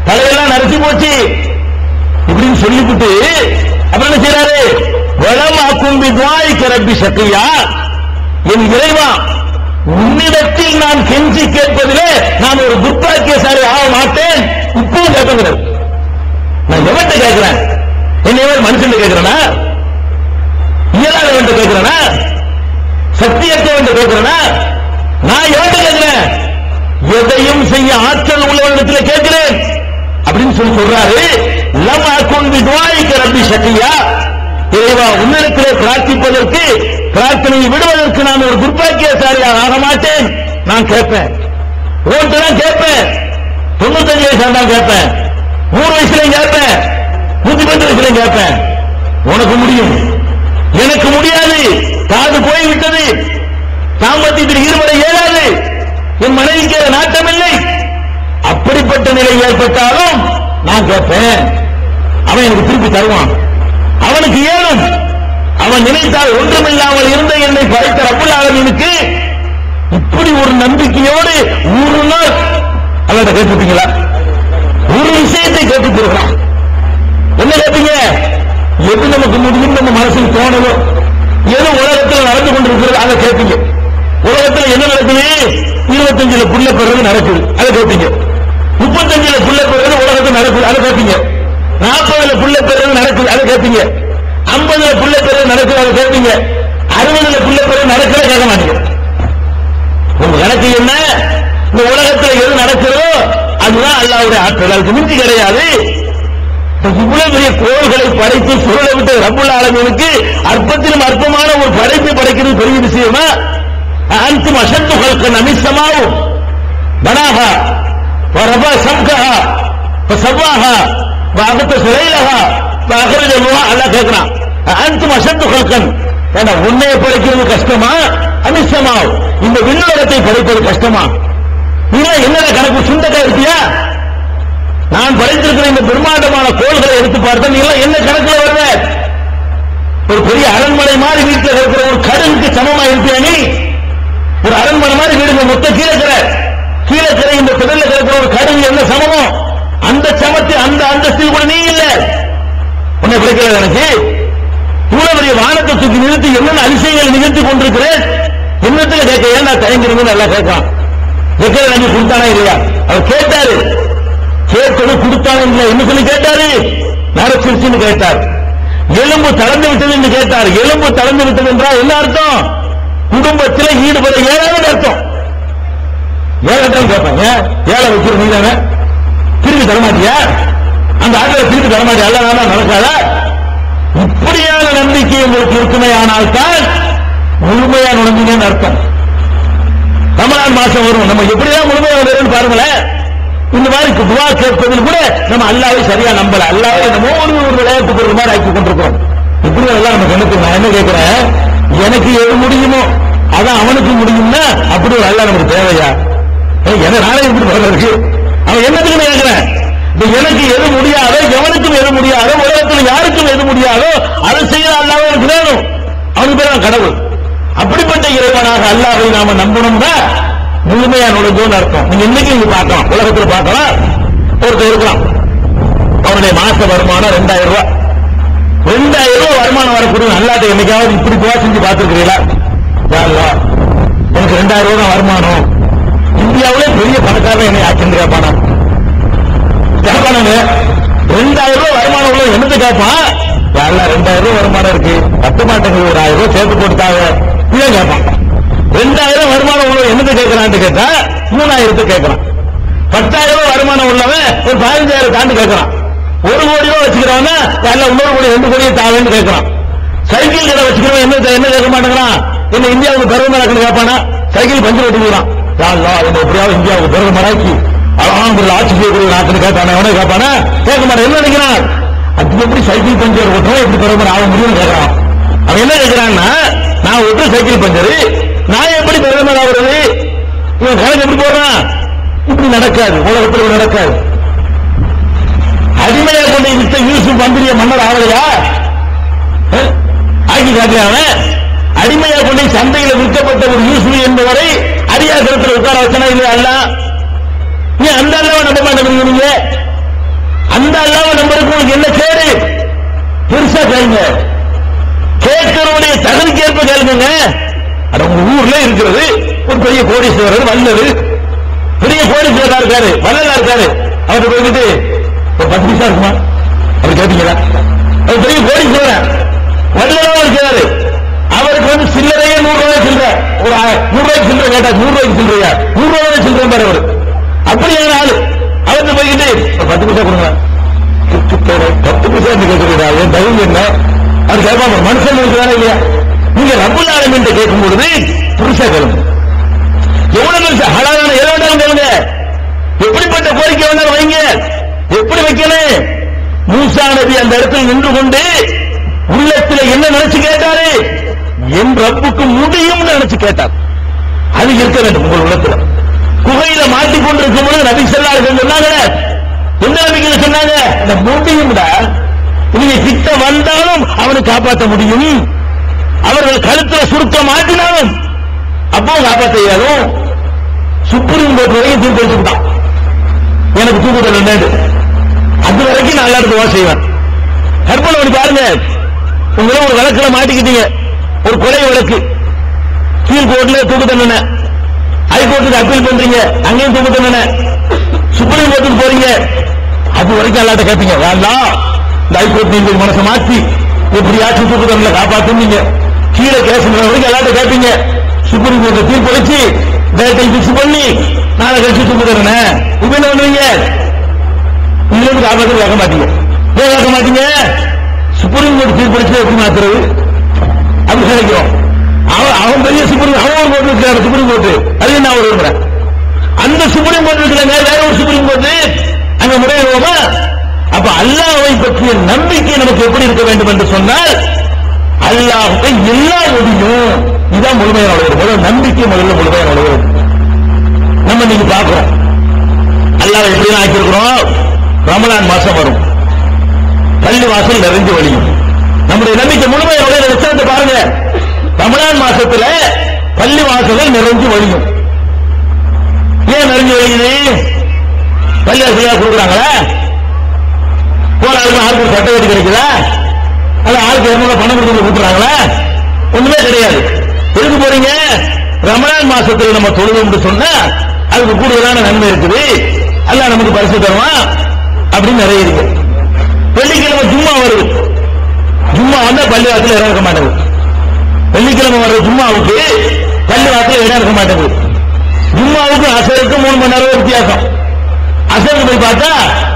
தலையெல்லாம் நரைச்சு போச்சு இப்படின்னு சொல்லிவிட்டு அப்புறம் என்ன செய்யறாரு? வலம் அக்கும்பி துஆஇக ரப்பி ஷக்கியா. என் இறைவா, உன்னிடத்தில் நான் கெஞ்சி கேட்பதிலே நான் ஒரு துர்பாக்கியசாலி ஆக மாட்டேன். இப்பவும் கேட்கிறேன். நான் எவன்கிட்ட கேட்கிறேன்? என்ன மனுஷன் கேட்கிறேனா? இயலாதவன் கேட்கிறேனா? சத்தியத்தவன் கேட்கிறேனா? நான் எவன்கிட்ட கேட்கிறேன்? எதையும் செய்ய ஆற்றல் உள்ளவனிடத்தில் கேட்கிறேன் அப்படின்னு சொல்றாரு. லம் அகுன் பி துஆஇக ரப்பி ஷக்கியா. இறைவா, உன்னிடத்திலே பிரார்த்திப்பதற்கு, பிரார்த்தனையை விடுவதற்கு நான் ஒரு துர்பாக்கியசாலியாக ஆக மாட்டேன். நான் கேட்பேன், ஓட்டு தான் கேட்பேன். 95 வயசு தான் கேட்பேன், 100 வயசுலையும் கேட்பேன், 110 வயசுலையும் கேட்பேன். உனக்கு முடியும், எனக்கு முடியாது. காது போய்விட்டது, சாம்பத்தியத்தில் ஈடுபட இயலாது, என் மனைவிக்கு நாட்டமில்லை. அப்படிப்பட்ட நிலை ஏற்பட்டாலும் நான் கேட்பேன். அவன் எனக்கு திருப்பி தருவான். அவனுக்கு ஏனும். அவன் நினைத்தால் ஒன்றுமில்லாமல் இருந்த என்னை படைத்த ரப்புல் ஆலமீனுக்கு இப்படி ஒரு நம்பிக்கையோடு ஒரு நாள் அல்லாஹ் கேட்டுட்டீங்களா? ஒரு விஷயத்தை கேட்டுக்கிறான். என்ன கேட்டீங்க? எது நமக்கு முடியும் நம்ம மனசில் தோணவோ, எது உலகத்தில் நடந்து கொண்டிருக்கிறது அதை கேட்பீங்க. உலகத்தில் என்ன நடக்குது? 25 புள்ள பெறது நடக்குது, அதை கேட்பீங்க. 35 புள்ள பெறது உலகத்தில் நடக்குது, அதை கேட்பீங்க. 40 புள்ள பெறது நடக்குது, அதை கேட்பீங்க. 50 புள்ள பெறது நடக்குது, அதை கேட்பீங்க. 60 புள்ள பெறது நடக்கிற கேட்க மாட்டீங்க. உங்க கணக்கு என்ன? இந்த உலகத்தில் எது நடக்கிறதோ அதுதான் அல்லாஹ்வுடைய ஆற்றல், அதுக்கு மிஞ்சி கிடையாது. இவ்வளவு பெரிய கோள்களை படைத்து சுருளை விட்டு ரப்புல் ஆலமீனுக்கு அற்பத்திலும் அற்பமான ஒரு படைப்பை படைக்கிறது பெரிய விஷயமா? அன்தும் அஷத்து ஹல்கன் அமிஸ் ஸமாஉ பனாஹா வரபா சம்கஹா ஃபஸவாஹா வஅகதஸ லைலஹா வஅഖரஜ லுஹா. அல்லாஹ் கேக்குறான், அன்தும் அஷத்து ஹல்கன், ஏன்னா உன்னை படைக்கிறது கஷ்டமா? அமிஸ் ஸமாஉ, இந்த விண்ணுலகத்தை படைப்பது கஷ்டமா? நீ என்ன கணக்கு சுண்டக்கா இருக்கியா? நான் படைத்திருக்கிற இந்த பிரம்மாண்டமான கோள்களை எடுத்து பார்த்தா நீ எல்லாம் என்ன கணக்குல வருவ? ஒரு பெரிய அரண்மனை மாதிரி வீட்டில் இருக்கிற ஒரு கடலுக்கு சமமா இருப்பியா நீ? ஒரு அரண்மனை மாதிரி வீடுங்க மொத்தம் கீழக்கரை இந்த திடல்ல இருக்கிற ஒரு கடல் என்ன சமமோ அந்த சமத்து அந்த அந்தஸ்தில் கூட நீ இல்ல. உன்னை பிடிக்கல எனக்கு. இவ்வளவு பெரிய வானத்தை தூக்கி நிறுத்தி என்னென்ன அதிசயங்கள் நிகழ்த்தி கொண்டிருக்கிறேன். என்னத்துல கேட்க ஏன் நான் தயங்குறீங்கன்னு நல்லா கேட்கலாம். ஜக்கரியா நபி கொடுத்தானா இல்லையா? அவர் கேட்டாரு, கேட்கறது கொடுத்தானே இல்லை என்ன சொல்லி கேட்டாரு? நரச்சிருச்சுன்னு கேட்டார். எலும்பு தளர்ந்து விட்டது என்று கேட்டார். எலும்பு தளர்ந்து விட்டது என்றால் என்ன அர்த்தம்? குடும்பத்தில் ஈடுபட ஏழாவது அர்த்தம். ஏழட்டம் கேட்பாங்க, ஏழை வச்சிரு நீ தானே திருப்பி தரமாட்டியா? அந்த ஆட்களை திருப்பி தரமாட்டியா? அல்ல நடக்காத. இப்படியான நம்பிக்கை உங்களுக்கு இருக்குமே ஆனால் தான் முழுமையா நுழைஞ்சீங்கன்னு அர்த்தம். ரமலான் மாசம் வரும், நம்ம எப்படிதான் முழுமையா வரும்னு பாருங்களேன். இந்த மாதிரி துவா கேட்பதில் கூட நம்ம அல்லாஹ்வை சரியா நம்பல. அல்லாஹ்வை நம்ம ஒரு விளையாட்டு பொருள் மாதிரி ஆக்கி கொண்டிருக்கிறோம். இப்படி எல்லாம் நமக்கு எனக்கு நான் என்ன கேட்கிறேன், எனக்கு எது முடியுமோ அதான் அவனுக்கு முடியும்னா அப்படி ஒரு அல்லாஹ் நமக்கு தேவையா? நானே இப்படி இருக்கு அவன் என்னத்துக்கு கேட்கிறேன். எனக்கு எது முடியாதோ, எவனுக்கும் எது முடியாதோ, உலகத்தில் யாருக்கும் எது முடியாதோ அதை செய்ய அல்லாஹ் எனக்கு வேணும். அவனுக்கு பேர் கடவுள். அப்படிப்பட்ட இறைவனாக அல்லாஹ்வை நாம நம்பணும்னா முழுமையா நுழைஞ்சோன்னு அர்த்தம். நீங்க இன்னைக்கு நீங்க பார்க்கலாம், உலகத்தில் பார்க்கலாம். ஒருத்தர் இருக்கலாம், அவனுடைய மாச வருமானம் 2000 ரூபாய். 2000 ரூபாய் வருமானம் வரக்கூடிய அல்லாட்ட என்னைக்காவது இப்படி துவா செஞ்சு பார்த்திருக்கிறீங்களா? எனக்கு 2000 ரூபாய் வருமானம், இந்தியாவிலே பெரிய பணக்காரன் என்னை ஆக்கிட்டு கேட்பானா? கேட்பானாங்க. 2000 ரூபாய் வருமானம் உள்ள என்னது கேட்பான்? 2000 ரூபாய் வருமானம் இருக்கு, 10 மாட்டேங்குது, ஒரு 1000 ரூபாய் சேர்த்து போட்டுட்டாங்க இதை கேட்பான். 2000 வருமானம் உள்ள என்னது கேட்கறான்னு கேட்டா 3000 கேட்கறான். 10,000 ரூபாய் வருமானம் உள்ளவன் ஒரு 15,000 தாண்டி கேட்கறான். 1 கோடி ரூபாய் வச்சுக்கிறவன இன்னொரு கோடி 2 கோடியை தாவேன்னு கேட்கறான். சைக்கிள் கடை வச்சுக்கிறவன் என்ன கேட்க மாட்டேங்கிறான்? என்ன இந்தியாவுக்கு பெருமை நடக்குன்னு கேட்பானா? சைக்கிள் பஞ்சர் ஓட்டிக்கிறான். எப்படியாவது இந்தியாவுக்கு பெருமை மடாக்கி அழகான ஒரு ஆட்சி செய்யக்கூடிய நாட்டுன்னு கேட்பான? எவனே கேட்பானா? கேட்க மாட்டான். என்ன நினைக்கிறான்? அது எப்படி சைக்கிள் பஞ்சர் ஓட்டுறோம், எப்படி பெருமை ஆக முடியும்னு கேட்கறான். அவன் என்ன கேட்கிறான்னா, நான் ஓட்டுற சைக்கிள் பஞ்சரு, நான் எப்படி பிரதமர் ஆகிறது? இவன் கணக்கு எப்படி போடுறான்? இப்படி நடக்காது, உலகத்தில் நடக்காது. அடிமையா கொண்டு வித்த யூசுப் மந்திரிய மன்னர் ஆகலையா? ஆக்கி காட்டுறான். அடிமையா கொண்டு சந்தையில் விற்கப்பட்ட ஒரு யூசுப் என்பவரை அரியாசனத்தில் உட்கார வச்சனா இல்லையா? அல்ல நீ அந்த அல்லாவை நம்ப மாட்டேங்கிறீங்க. நீங்க அந்த அல்லாவை நம்பருக்கு உங்களுக்கு என்ன கேடு? பெருசா கேளுங்க, கேட்கிறவனுடைய தகுதிக்கு ஏற்ப கேளுங்க. உங்க ஊர்ல இருக்கிறது ஒரு பெரிய கோடீஸ்வரர், வல்லது, பெரிய கோடீஸ்வரா இருக்காரு, வல்லலா இருக்காரு. அவர்கிட்ட போய்கிட்டு ஒரு 10 பைசா இருக்குமா அவர் கேட்டீங்களா? அவர் பெரிய கோடீஸ்வரர், வல்லலா இருக்கிறாரு. அவருக்கு சில்லறையே 100 ரூபாய் சில்லற, ஒரு 100 ரூபாய்க்கு சில்லற கேட்டா 100 ரூபாய்க்கு சில்லறையா? 100 ரூபாய் சில்லற பாரு அவர். அப்படியான ஆளு அவர்கிட்ட போய்கிட்டு ஒரு 10 பைசா கொடுங்க. 10 பைசா கேட்கிறீங்களா? என் தகுதி என்ன? அவர் கேட்பாங்க. மனுஷன் இருக்கிறாரா இல்லையா? நீங்க ரப்புல் ஆலமீன் கேட்கும் பொழுது புருஷா கேளுங்க. எவ்வளவு ஹலாலான ஏதாவது கேளுங்க. எப்படிப்பட்ட கோரிக்கை வேணாலும் வைங்க. எப்படி வைக்கணும்? மூசா நபி அந்த இடத்தில் நின்று கொண்டு உள்ளத்தில் என்ன நினைச்சு கேட்டாரு? என் ரப்புக்கு முடியும் நினைச்சு கேட்டார். அது இருக்க வேண்டும் உங்கள் உள்ளத்துல. குகையில மாட்டிக்கொண்டிருக்கும் பொழுது நபி ஸல்லல்லாஹு அலைஹி வஸல்லம் சொன்னாங்க, என்ன நபிகள் சொன்னாங்க? இந்த முடியும்டா, நீங்க கிட்ட வந்தாலும் அவனை காப்பாற்ற முடியும். அவர்கள் கழுத்துல சுருக்க மாட்டினாலும் அப்போ காப்பாற்ற இயலும். சுப்ரீம் கோர்ட் வரைக்கும் தீர்ப்பு வச்சுட்டான், எனக்கு தூக்கு தண்டனை. அது வரைக்கும் நான் எல்லாரும் துவா செய்வேன். கற்பனை பண்ணி பாருங்க, உங்களை ஒரு வழக்குல மாட்டிக்கிட்டீங்க, ஒரு கொலை வழக்கு, கீழ் கோர்ட்ல தூக்கு தண்டனை, ஹைகோர்ட்டுக்கு அப்பீல் பண்றீங்க, அங்கேயும் தூக்கு தண்டனை, சுப்ரீம் கோர்ட்டுக்கு போறீங்க. அது வரைக்கும் எல்லாட்ட கேட்பீங்க, வேண்டாம் இந்த ஹைகோர்ட் நீங்க மனசை மாற்றி எப்படியாச்சும் தூக்கு தண்டனை காப்பாற்றுங்க. கீழே கேஸ் வரைக்கும் எல்லாட்ட கேட்பீங்க. சுப்ரீம் கோர்ட் தீர்ப்பு அளிச்சு டேட்டை பிக்ஸ் பண்ணி நாளை கழிச்சு தூக்கு தண்டனை. இப்ப என்ன பண்ணுவீங்க? இதுல இருந்து காப்பாற்ற கேட்க மாட்டீங்க. ஏன் கேட்க மாட்டீங்க? சுப்ரீம் கோர்ட் தீர்ப்பு அளிச்சு எப்படி மாத்துறது? அப்படி நினைக்கிறோம். அவன் பெரிய சுப்ரீம், அவன் கோர்ட் இருக்கிறார் சுப்ரீம் கோர்ட், அது நான் விரும்புறேன். அந்த சுப்ரீம் கோர்ட் இருக்கிறாங்க, வேற ஒரு சுப்ரீம் கோர்ட், அங்க முறையிடுவோமா? அப்ப அல்லாஹ்வை பற்றிய நம்பிக்கை நமக்கு எப்படி இருக்க வேண்டும் என்று சொன்னால், அல்லாஹ்வை எல்லா முடியும், இதுதான் முழுமையான முதல் நம்பிக்கை. முதல்ல முழுமையான உலகம் நம்ம நீங்க பார்க்கிறோம். அல்லாஹ் எப்படி ஆக்கியிருக்கிறோம்? ரமலான் மாசம் வரும், பள்ளி வாசல் நிறைஞ்சு வழியும். நம்முடைய நம்பிக்கை முழுமையான உலகத்தை பாருங்க. ரமலான் மாசத்துல பள்ளி வாசல்கள் நிறைஞ்சு வழியும். ஏன் நிறைஞ்சு வழியுது? பள்ளி வாசல் கொடுக்குறாங்களா? போன ஆளுக்கு சட்டை வெட்டி கிடைக்குதா? அல்ல ஆளுக்கு 200 பணம் கொடுத்து கொடுத்துறாங்களா? ஒண்ணுமே கிடையாது. எதுக்கு போறீங்க? ரமலான் மாசத்துல நம்ம தொழுவோம் சொன்னா அதுக்கு கூடுதலான நன்மை இருக்குது, அல்லாஹ் நமக்கு பரிசு தருவான் அப்படின்னு நிறைய இருக்கு. வெள்ளிக்கிழமை ஜும்மா வருது, ஜும்மா வந்தா பள்ளிவாசல இடம் இருக்க மாட்டேங்குது. வெள்ளிக்கிழமை வர்ற ஜும்மாவுக்கு பள்ளிவாசல இடம் இருக்க மாட்டேங்குது. ஜும்மாவுக்கு அசருக்கு 3 மணி நேரம் வித்தியாசம். அசருக்கு போய் பார்த்தா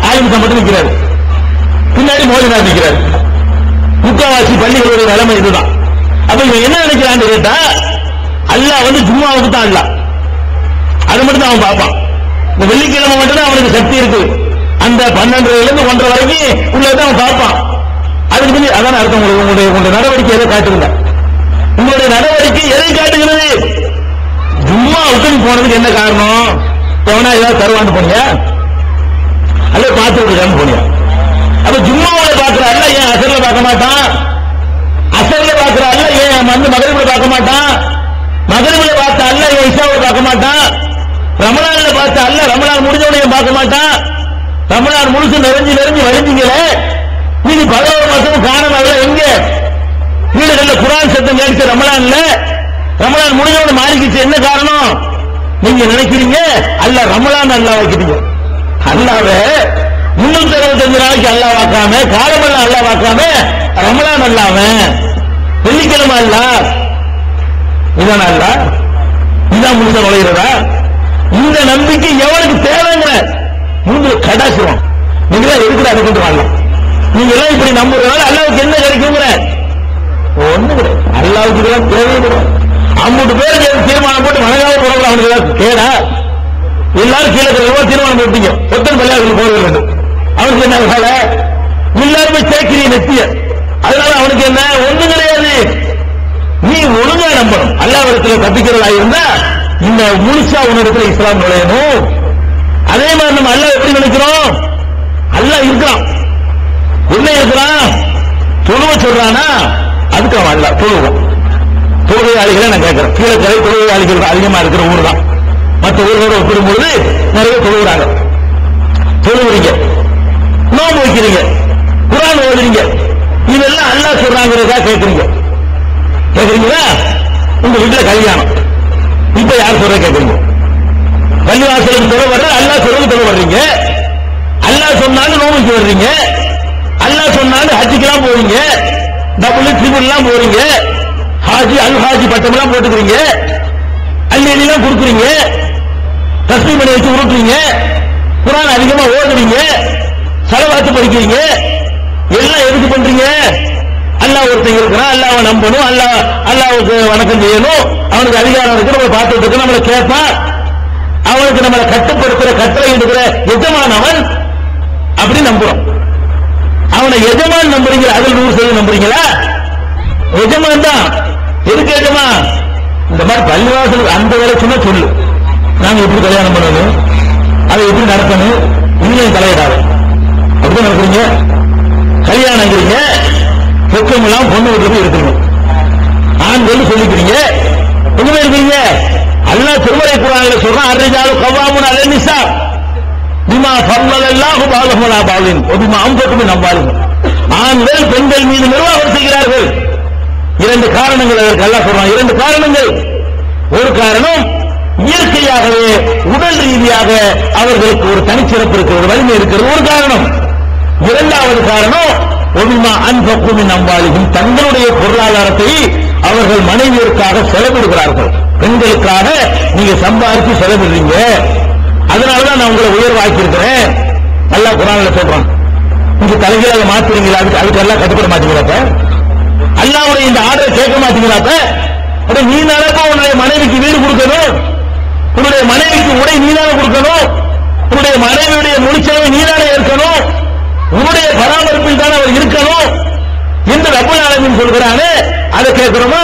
ஆலிம் மட்டும் நிற்கிறாரு, பின்னாடி மோதினார் நிற்கிறாரு. முக்காவாசி பள்ளிகளுடைய நிலைமை இதுதான். அப்ப இவன் என்ன நினைக்கிறான்னு கேட்டா, அல்லாஹ் வந்து ஜும்மாவுக்கு தான் அல்லாஹ், அது மட்டும் தான் அவன் பார்ப்பான். இந்த வெள்ளிக்கிழமை மட்டும் தான் அவனுக்கு சக்தி இருக்கு. அந்த 12:30 1:30 வரைக்கும் உள்ளதான் அவன் பார்ப்பான். அதுக்கு முன்னாடி அதான் அர்த்தம். உங்களுடைய நடவடிக்கை எதை காட்டுங்க, உங்களுடைய நடவடிக்கை எதை காட்டுகிறது? ஜும்மாவுக்கு போனதுக்கு என்ன காரணம்? போனா ஏதாவது தருவான்னு போனியா, அல்ல பார்த்து விட்டுருக்கான்னு போனியா? அப்ப ஜும்மாவோட பார்க்கிறாள் ஏன் அசர்ல பார்க்க மாட்டான்? அசர்ல பார்க்கிறாள் ஏன் மகரிபில பார்க்க மாட்டான்? மகரிபில பார்த்தால ஏன் இஷாவை பார்க்க மாட்டான்? ரமலான்ல பார்த்தால ரமலான் முடிஞ்சவனைய பார்க்க மாட்டான்? ரமலான் முழுசு நிறைஞ்சு வழிஞ்சீங்களே, நீங்க 11 மாசம் காணாம எங்க வீடுகள்ல குர்ஆன் சத்தம் கேட்க ரமலான்ல, ரமலான் முடிஞ்சவன மாறிக்கிச்சு. என்ன காரணம்? நீங்க நினைக்கிறீங்க அல்லாஹ் ரமலான் அல்லாஹ் வைக்கிறீங்க. அல்லாஹ்வே 365 நாளைக்கு அல்லாஹ் வாக்காம, காலமெல்லாம் அல்லாஹ் வாக்காம, ரமலான் அல்லாஹ், வெள்ளிக்கிழமை அல்லாஹ், இதான் அல்லாஹ், இதான் முழுச நுழைகிறதா? இந்த நம்பிக்கை எவனுக்கு தேவைங்கிற முழு கடாசிரும். நீங்க எதுக்கு அதை கொண்டு வரலாம்? நீங்க எல்லாம் இப்படி நம்புறதுனால அல்லாவுக்கு என்ன கிடைக்குங்கிற ஒண்ணு கிடையாது. அல்லாவுக்கு இதெல்லாம் தேவையில்லை. 50 பேருக்கு தீர்மானம் போட்டு வணங்காம போறவங்க அவனுக்கு ஏதாவது கேடா? எல்லாரும் கீழே தீர்மானம் போட்டீங்க, ஒத்தன் பள்ளியாளர்கள் போக வேண்டும். அவனுக்கு என்ன வேலை? எல்லாருமே சேர்க்கிறிய நெத்திய, அதனால அவனுக்கு என்ன ஒண்ணு கிடையாது. நீ ஒழுங்கா நம்பணும். அல்லாஹ்விடத்தில் தப்பிக்கிறதா இருந்தா இந்த முழுசா உன்னிடத்துல இஸ்லாம் நுழையணும். அதே மாதிரி நம்ம அல்லாஹ் எப்படி நினைக்கிறோம்? அல்லாஹ் இருக்கிறான், என்ன இருக்கிறான்? தொழுவ சொல்றானா அதுக்கு அவன் அல்லாஹ் தொழுவோம். தொழுகையாளிகளை நான் கேட்கிறேன், கீழே தொழுகையாளிகள் அதிகமா இருக்கிற ஊர் தான். மற்ற ஊர்களோட ஒப்பிடும்போது நிறைய தொழுகிறாங்க. தொழுகிறீங்க, நோன்பு வைக்கிறீங்க, குர்ஆன் ஓதுறீங்க, இதெல்லாம் அல்லாஹ் சொல்றாங்கிறதா கேட்கிறீங்க. கேட்கிறீங்களா? உங்க வீட்டுல கல்யாணம், இப்ப யார் சொல்ற கேட்கிறீங்க? பள்ளிவாசலுக்கு தொலை வர்ற அல்லாஹ் சொல்றது தொலை வர்றீங்க. அல்லாஹ் சொன்னாலும் நோம்புக்கு வர்றீங்க, அல்லாஹ் சொன்னாலும் ஹஜ்ஜுக்கெல்லாம் போறீங்க, டபுள் ட்ரிபிள் எல்லாம் போறீங்க, ஹாஜி அல் ஹாஜி பட்டம் எல்லாம் போட்டுக்கிறீங்க, அள்ளி எல்லாம் கொடுக்குறீங்க, தஸ்மீம் பண்ணி வச்சு உருட்டுறீங்க, குர்ஆன் அதிகமா ஓதுறீங்க, ஸலவாத் படிக்கிறீங்க. எல்லாம் எதுக்கு பண்றீங்க? அல்லாஹ் ஒருத்தங்க இருக்கிறான், அல்லாஹ்வை நம்பணும், அல்லாஹ்வுக்கு வணக்கம் செய்யணும், அவனுக்கு அதிகாரம் இருக்கு, நம்மளை பார்த்துட்டு இருக்கு, நம்மளை கேட்பான், அவனுக்கு நம்மளை கட்டுப்படுத்துற கட்டளை எடுக்கிற எஜமான் அவன், அப்படி நம்புறோம். அவனை எஜமான் நம்புறீங்களா? அதில் 100% நம்புறீங்களா? எஜமான் தான். எதுக்கு எஜமான்? இந்த மாதிரி பள்ளிவாசல் அந்த வேலை சொன்னா சொல்லு, நாங்க எப்படி கல்யாணம் பண்ணணும், அதை எப்படி நடத்தணும், இன்னும் தலையிடாது. அப்படி நடக்கிறீங்க, கல்யாணங்கிறீங்க, பொக்கம் எல்லாம் பொண்ணு வீட்டுல போய் இருக்கிறீங்க, ஆண்கள் சொல்லிக்கிறீங்க, எங்க இருக்கிறீங்க? அல்லாஹ் திருமறை குர்ஆன்ல சொல்றான், அர்ரிஜாலு கவ்வாமுன அலன் நிஸா பிமா ஃபல்லல்லாஹு பஅதஹும் அலா பஅதின் வ பிமா அன்ஃபகு மின் அம்வாலிஹிம். ஆண்கள் பெண்கள் மீது நிர்வாகம் செய்கிறார்கள். 2 காரணங்கள் அதற்கு அல்லாஹ் சொல்றான். 2 காரணங்கள். ஒரு காரணம் இயற்கையாகவே உடல் ரீதியாக அவர்களுக்கு ஒரு தனிச்சிறப்பு இருக்கிறது, ஒரு வலிமை இருக்கிறது, ஒரு காரணம். 2வது காரணம் ஒபிமா அன்ஃபகு மின் அம்வாலிஹிம், தங்களுடைய பொருளாதாரத்தை அவர்கள் மனைவியருக்காக செலவிடுகிறார்கள். பெண்களுக்காக நீங்க சம்பாதிச்சு செலவிடுறீங்க, அதனாலதான் நான் உங்களை உயர்வாக்கி இருக்கிறேன். அல்லாஹ் குர்ஆன்ல சொல்றான். இங்க தலைகீழாக மாத்துறீங்களா? அதுக்கு எல்லாம் கட்டுப்பட மாட்டீங்களாப்ப? அல்லாஹ்வுடைய இந்த ஆர்டரை கேட்க மாட்டீங்களாப்ப? நீ நாளப்ப உன்னுடைய மனைவிக்கு வீடு கொடுக்கணும், உன்னுடைய மனைவிக்கு உடை நீதான கொடுக்கணும், உன்னுடைய மனைவியுடைய முடிச்சவை நீதானே இருக்கணும், உன்னுடைய பராமரிப்பில் தான் அவர் இருக்கணும் என்று ரப்பல் ஆலமீன் சொல்கிறானே, அதை கேட்கிறோமா?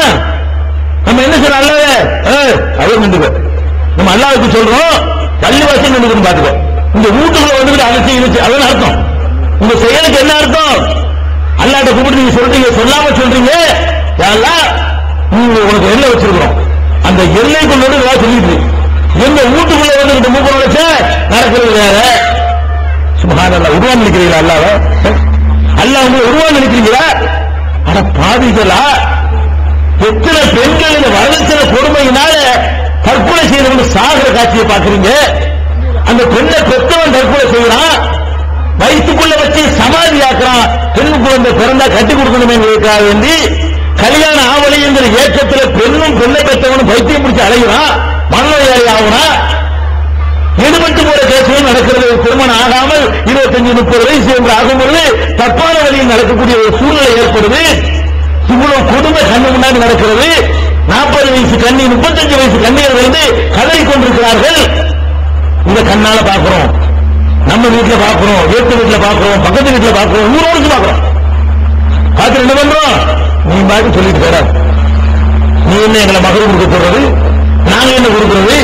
நம்ம என்ன சொல்றோம்? அல்லாஹ் நின்று நம்ம அல்லாஹ்வுக்கு சொல்றோம், பள்ளிவாசல் நின்று பாத்துக்கோ, இந்த வீட்டுக்குள்ள வந்துட்டு அதை செய்யுது, அதான் அர்த்தம். உங்க செயலுக்கு என்ன அர்த்தம்? அல்லாஹ்ட்ட கூப்பிட்டு நீங்க சொல்றீங்க, சொல்லாம சொல்றீங்க, யா அல்லாஹ் நீங்க உனக்கு எல்லை வச்சிருக்கிறோம், அந்த எல்லைக்குள்ளோடு சொல்லிட்டு எங்க வீட்டுக்குள்ள வந்துட்டு மூப்ப வச்ச நடக்கிறது வேற. சுப்ஹானல்லாஹ், உருவான் நினைக்கிறீங்களா? அல்லாஹ் அல்லாஹ் உங்களை உருவான் நினைக்கிறீங்களா? அட பாவிகளா, எத்தனை பெண்கள் இந்த வரதட்சணை கொடுமையினால தற்கொலை செய்து சாகிற காட்சியை பாக்குறீங்க. அந்த பெண்ணை பெற்றவன் தற்கொலை செய்யறான், வயிற்றுக்குள்ள வச்சு சமாதி ஆக்குறான். பெண் குழந்தை பிறந்தா கட்டி கொடுக்கணுமே வேண்டி கல்யாண ஆவலை என்கிற ஏக்கத்தில் பெண்ணும் பெண்ணை பெற்றவனும் பைத்தியம் பிடிச்சு அலைகிறான், மனநோயாளி ஆகுறான். ஈடுபட்டு போற கேசுகளும் நடக்கிறது. திருமணம் ஆகாமல் 25-30 வயசு என்று ஆகும்போது தப்பான வழியில் நடக்கக்கூடிய ஒரு சூழ்நிலை ஏற்படுது. இவ்வளவு கொடுமை கண்ணு முன்னாடி நடக்கிறது. 40 வயசு கண்ணி 35 வயசு கண்ணீர் வந்து கதறி கொண்டிருக்கிறார்கள். இந்த கண்ணால பாக்குறோம், நம்ம வீட்டுல பாக்குறோம், வீட்டுல பாக்குறோம், பக்கத்து வீட்டுல பாக்குறோம், ஊரோடு பாக்குறோம். பார்த்து என்ன பண்றோம்? நீ பாட்டு சொல்லிட்டு போற, நீ என்ன எங்களை மகள் கொடுக்க சொல்றது, நாங்க என்ன கொடுக்கிறது,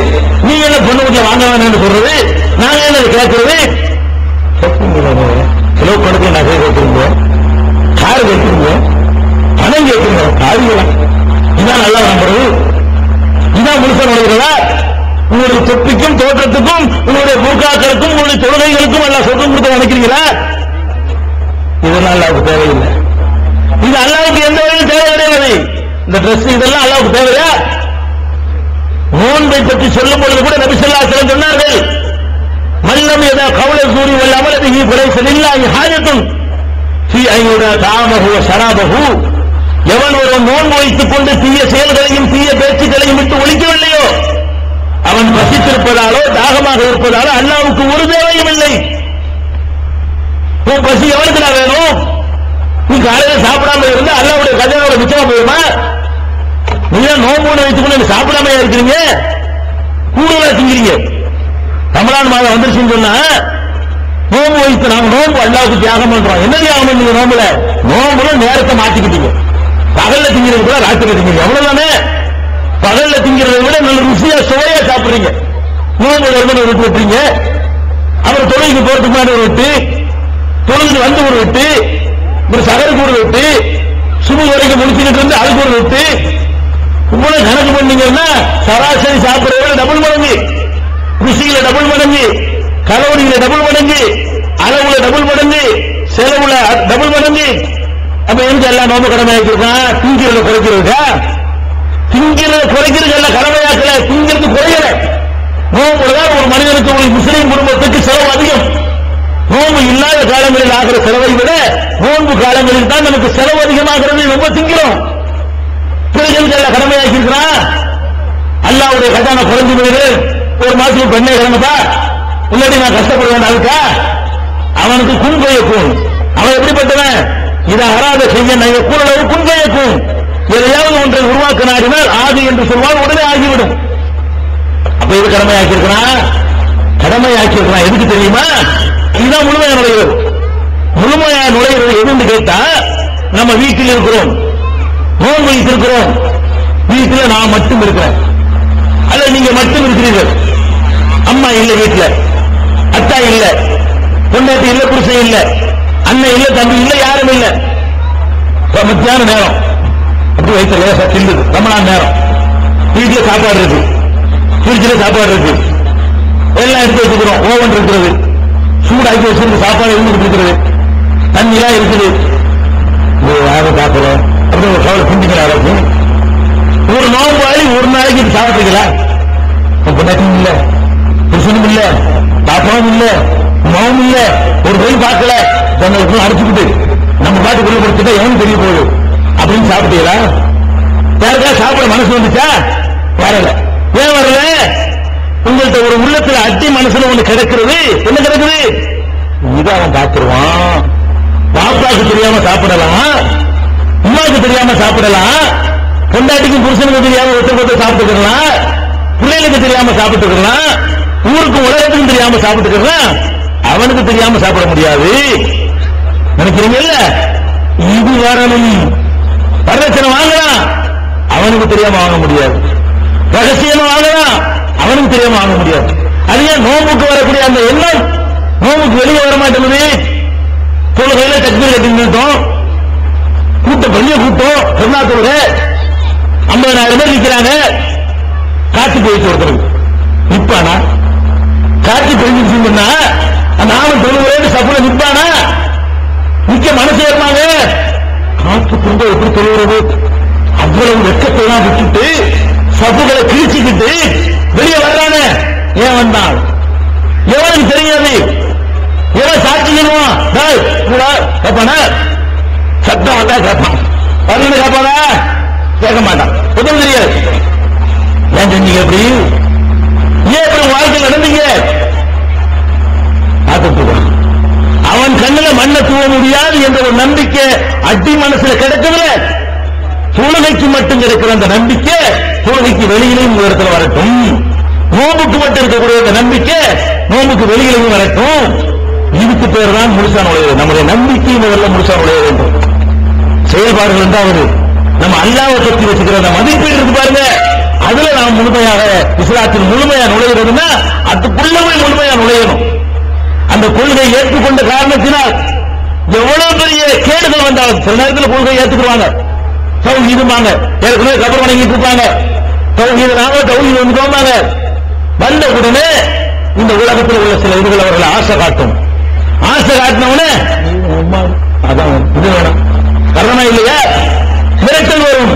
நீ என்ன பொண்ணு வீட்டுல வாங்க வேணும்னு சொல்றது, நாங்க என்ன கேட்கறது. கிலோ கொடுக்க நகை கேட்கிறீங்க, கார் கேட்கிறீங்க, பணம் கேட்கிறீங்க, காரியங்களா இதான் நல்லா நம்புறது, இதான் முழுசா நுழைகிறதா? உங்களுடைய தொப்பிக்கும் தோற்றத்துக்கும் உங்களுடைய பூக்காக்களுக்கும் உங்களுடைய தொழுகைகளுக்கும் எல்லாம் சொந்தம் கொடுத்து நினைக்கிறீங்களா? இதெல்லாம் அல்லாவுக்கு தேவையில்லை. இது அல்லாவுக்கு எந்த வகையும் தேவை கிடையாது. இந்த டிரெஸ் இதெல்லாம் அல்லாவுக்கு தேவையா? நோன்பை பற்றி சொல்லும் பொழுது கூட நபி ஸல்லல்லாஹு அலைஹி வஸல்லம் சொன்னார்கள், மல்லம் யதா கௌல ஸூரி வல் அமல பிஹி ஃபலைஸ லில்லாஹி ஹாஜத்துன் ஃபீ அன் யதா தஆமஹு வ ஷராபஹு. எவன் ஒரு நோன்பு வைத்துக் கொண்டு தீய செயல்களையும் தீய பேச்சுக்களையும் விட்டு ஒழிக்கவில்லையோ அவன் பசித்திருப்பதாலோ தாகமாக இருப்பதாலோ அல்லாவுக்கு ஒரு தேவையும் இல்லை. உன் பசி எவனுக்கு நான் வேணும்? நீ காலையில சாப்பிடாம இருந்தா அல்லாவுடைய கஜானாவோட மிச்சமா போயிருமா? நீங்க நோன்பு வைத்துக் கொண்டு சாப்பிடாம இருக்கிறீங்க, கூடுதலா திங்கிறீங்க. ரமலான் மாதம் வந்துருச்சுன்னு சொன்னா நோன்பு வைத்து நாங்க நோன்பு அல்லாவுக்கு தியாகம் பண்றோம். என்ன தியாகம் பண்ணீங்க? நோம்புல நேரத்தை மாத்திக்கிட்டீங்க. பகல்ல திங்கிறது கூட ராத்திரி திங்கிறீங்க, அவ்வளவுதானே. பகல்ல திங்கிறதை விட நல்ல ருசியா சுவையா சாப்பிடுறீங்க. நோம்பு வருமான விட்டு விட்டுறீங்க, அப்புறம் தொழிலுக்கு போறதுக்கு முன்னாடி ஒரு விட்டு, தொழிலுக்கு வந்து ஒரு விட்டு, ஒரு சகருக்கு ஒரு விட்டு, சுபு வரைக்கும் முடிச்சுக்கிட்டு இருந்து அதுக்கு ஒரு விட்டு, இவ்வளவு கணக்கு பண்ணீங்கன்னா சராசரி சாப்பிடுறத விட டபுள் மடங்கு, ருசியில டபுள் மடங்கு, கலோரியில டபுள் மடங்கு, அளவுல டபுள் மடங்கு, செலவுல டபுள் மடங்கு. அப்ப எதுக்கு எல்லாம் நோம்பு கடமையாக்கிருக்கான்? திங்கிறத குறைக்கிறதுக்கா? திங்கிறத குறைக்கிறது எல்லாம் கடமையாக்கல, திங்கிறது குறையல. நோம்புலதான் ஒரு மனிதனுக்கு ஒரு முஸ்லீம் குடும்பத்துக்கு செலவு அதிகம். நோம்பு இல்லாத காலங்களில் ஆகிற செலவை விட நோன்பு காலங்களில் தான் நமக்கு செலவு அதிகமாகிறது. ரொம்ப திங்கிறோம். பிறகு எல்லாம் கடமையாக்கிருக்கிறான். அல்லாவுடைய கஜானா குறைஞ்சு போயிரு, ஒரு மாசத்துக்கு பெண்ணே கிடங்கப்பா, இல்லாட்டி நான் கஷ்டப்பட வேண்டாம். அதுக்கா அவனுக்கு குன்கையக்கும். அவன் எப்படிப்பட்டவன்? இதை அறாத செய்ய நாங்கள் கூறளவு குன்கையக்கும். எதையாவது ஒன்றை உருவாக்க நாடினால் ஆகு என்று சொல்வார், உடனே ஆகிவிடும். அப்ப இது கடமையாக்கியிருக்கிறான். கடமையாக்கியிருக்கிறான் எதுக்கு தெரியுமா? இதுதான் முழுமையா நுழைகிறது. முழுமையா நுழைகிறது எதுன்னு கேட்டா, நம்ம வீட்டில் இருக்கிறோம், நோன்பு வைத்திருக்கிறோம், வீட்டில் நான் மட்டும் இருக்கிறேன், அல்ல நீங்க மட்டும் இருக்கிறீர்கள், அம்மா இல்ல வீட்டுல, அத்தா இல்ல, பொண்டாட்டி இல்ல, புருஷன் இல்ல, அண்ணன் இல்ல, தம்பி இல்ல, யாரும் இல்ல. மத்தியான நேரம் அப்படி வைத்த லேசா தில்லுது, ரமலான் நேரம், வீட்டுல சாப்பாடு இருக்கு, ஃப்ரிட்ஜில் சாப்பாடு இருக்கு, எல்லாம் எடுத்து வச்சுக்கிறோம், ஓவன் இருக்கிறது, சூடாக்கி வச்சிருந்த சாப்பாடு இருந்துட்டு இருக்கிறது, தண்ணி எல்லாம் இருக்குது. யாரும் சாப்பிடுறோம் அப்படின்னு ஒரு கவலை சிந்திக்கிற அளவுக்கு ஒரு நோம்பாளி ஒரு நாளைக்கு சாப்பிட்டுருக்கா? பொண்டாட்டியும் இல்ல, புருஷனும் இல்ல, பாப்பாவும் இல்ல, மாவும் இல்ல, ஒரு போய் பார்க்கல, தங்களுக்கு அடிச்சுக்கிட்டு நம்ம பாட்டுக்குள்ள கொடுத்துட்டா எவனும் தெரிய போகுது அப்படின்னு சாப்பிட்டீங்களா? யாருக்கா சாப்பிட மனசு வந்துச்சா? வரல. ஏன் வரல? உங்கள்கிட்ட ஒரு உள்ளத்துல அட்டி மனசுல ஒண்ணு கிடக்கிறது. என்ன கிடக்குது? இதை அவன் பார்த்துருவான். பாப்பாக்கு தெரியாம சாப்பிடலாம், அம்மாவுக்கு தெரியாம சாப்பிடலாம், பொண்டாட்டிக்கும் புருஷனுக்கு தெரியாம ஒருத்தர் சாப்பிட்டுக்கலாம், பிள்ளைகளுக்கு தெரியாம சாப்பிட்டுக்கலாம், ஊருக்கு உலகத்துக்கும் தெரியாம சாப்பிட்டுக்கலாம், அவனுக்கு தெரியாம சாப்பிட முடியாது நினைக்கிறீங்கல்ல? இது வரணும். வரதட்சணை வாங்கலாம், அவனுக்கு தெரியாம வாங்க முடியாது. ரகசியமா வாங்கலாம், அவனுக்கு தெரியாம வாங்க முடியாது. அது ஏன் நோம்புக்கு வரக்கூடிய அந்த எண்ணம் நோம்புக்கு வெளியே வர மாட்டேங்குது? தொழுகையில தக்பீர் கட்டிட்டோம், கூட்டம் பெரிய கூட்டம், பெருநாத்தோட 50,000 பேர் நிற்கிறாங்க. காட்சி போயிட்டு ஒருத்தருக்கு நிற்பானா? காட்சி பெருந்துச்சுன்னா நானும் தொழுகிறேன் சப்புல நிற்பானா? நிக்க மனசு ஏற்பாங்க. காற்று கொண்டு எப்படி தொழுகிறது? அவ்வளவு வெக்கத்தை எல்லாம் விட்டுட்டு சப்புகளை கிழிச்சுக்கிட்டு வெளியே வர்றானே, ஏன் வந்தான்? எவனுக்கு தெரியாது? எவன் சாட்சி சொல்லுவான்? கேட்பானா? சத்தம் வந்தா கேட்பான், வரல கேட்பானா? கேட்க மாட்டான், எதுவும் தெரியாது. ஏன் செஞ்சீங்க எப்படி? ஏன் இப்படி வாழ்க்கை நடந்தீங்க? அவன் கண்ணுல மண்ணை தூவ முடியாது என்ற ஒரு நம்பிக்கை அடி மனசுல கிடைக்கவில்ல. தொழுகைக்கு மட்டும் கிடைக்கிற அந்த நம்பிக்கை தொழுகைக்கு வெளியிலையும் ஒரு இடத்துல வரட்டும். நோம்புக்கு மட்டும் இருக்கக்கூடிய அந்த நம்பிக்கை நோம்புக்கு வெளியிலையும் வரட்டும். இதுக்கு பேர் தான் முழுசா நுழைவது. நம்முடைய நம்பிக்கை முதல்ல முழுசா நுழைய வேண்டும். செயல்பாடுகள் இருந்தாவது நம்ம அல்லாஹ்வை பற்றி வச்சுக்கிற அந்த மதிப்பீடு இருக்கு பாருங்க, அதுல நாம் முழுமையாக இஸ்லாத்தில் முழுமையா நுழைகிறதுன்னா அதுக்குள்ளவே முழுமையா நுழையணும். அந்த கொள்கை ஏற்றுக்கொண்ட காரணத்தினால் எவ்வளவு பெரிய கேடுகள் வந்தாலும் சில நேரத்தில் கொள்கை ஏற்றுக்குவாங்க, தௌஹீதுமாங்க, ஏற்கனவே கபர் வணங்கிட்டு இருப்பாங்க, தௌஹீதுனாங்க, தௌஹீது வந்துவாங்க. வந்த உடனே இந்த உலகத்தில் உள்ள சில இதுகள் அவர்கள் ஆசை காட்டும். ஆசை காட்டினவுடனே அதான் இது வேணும், கரணம் இல்லையா, மிரட்டல் வரும்.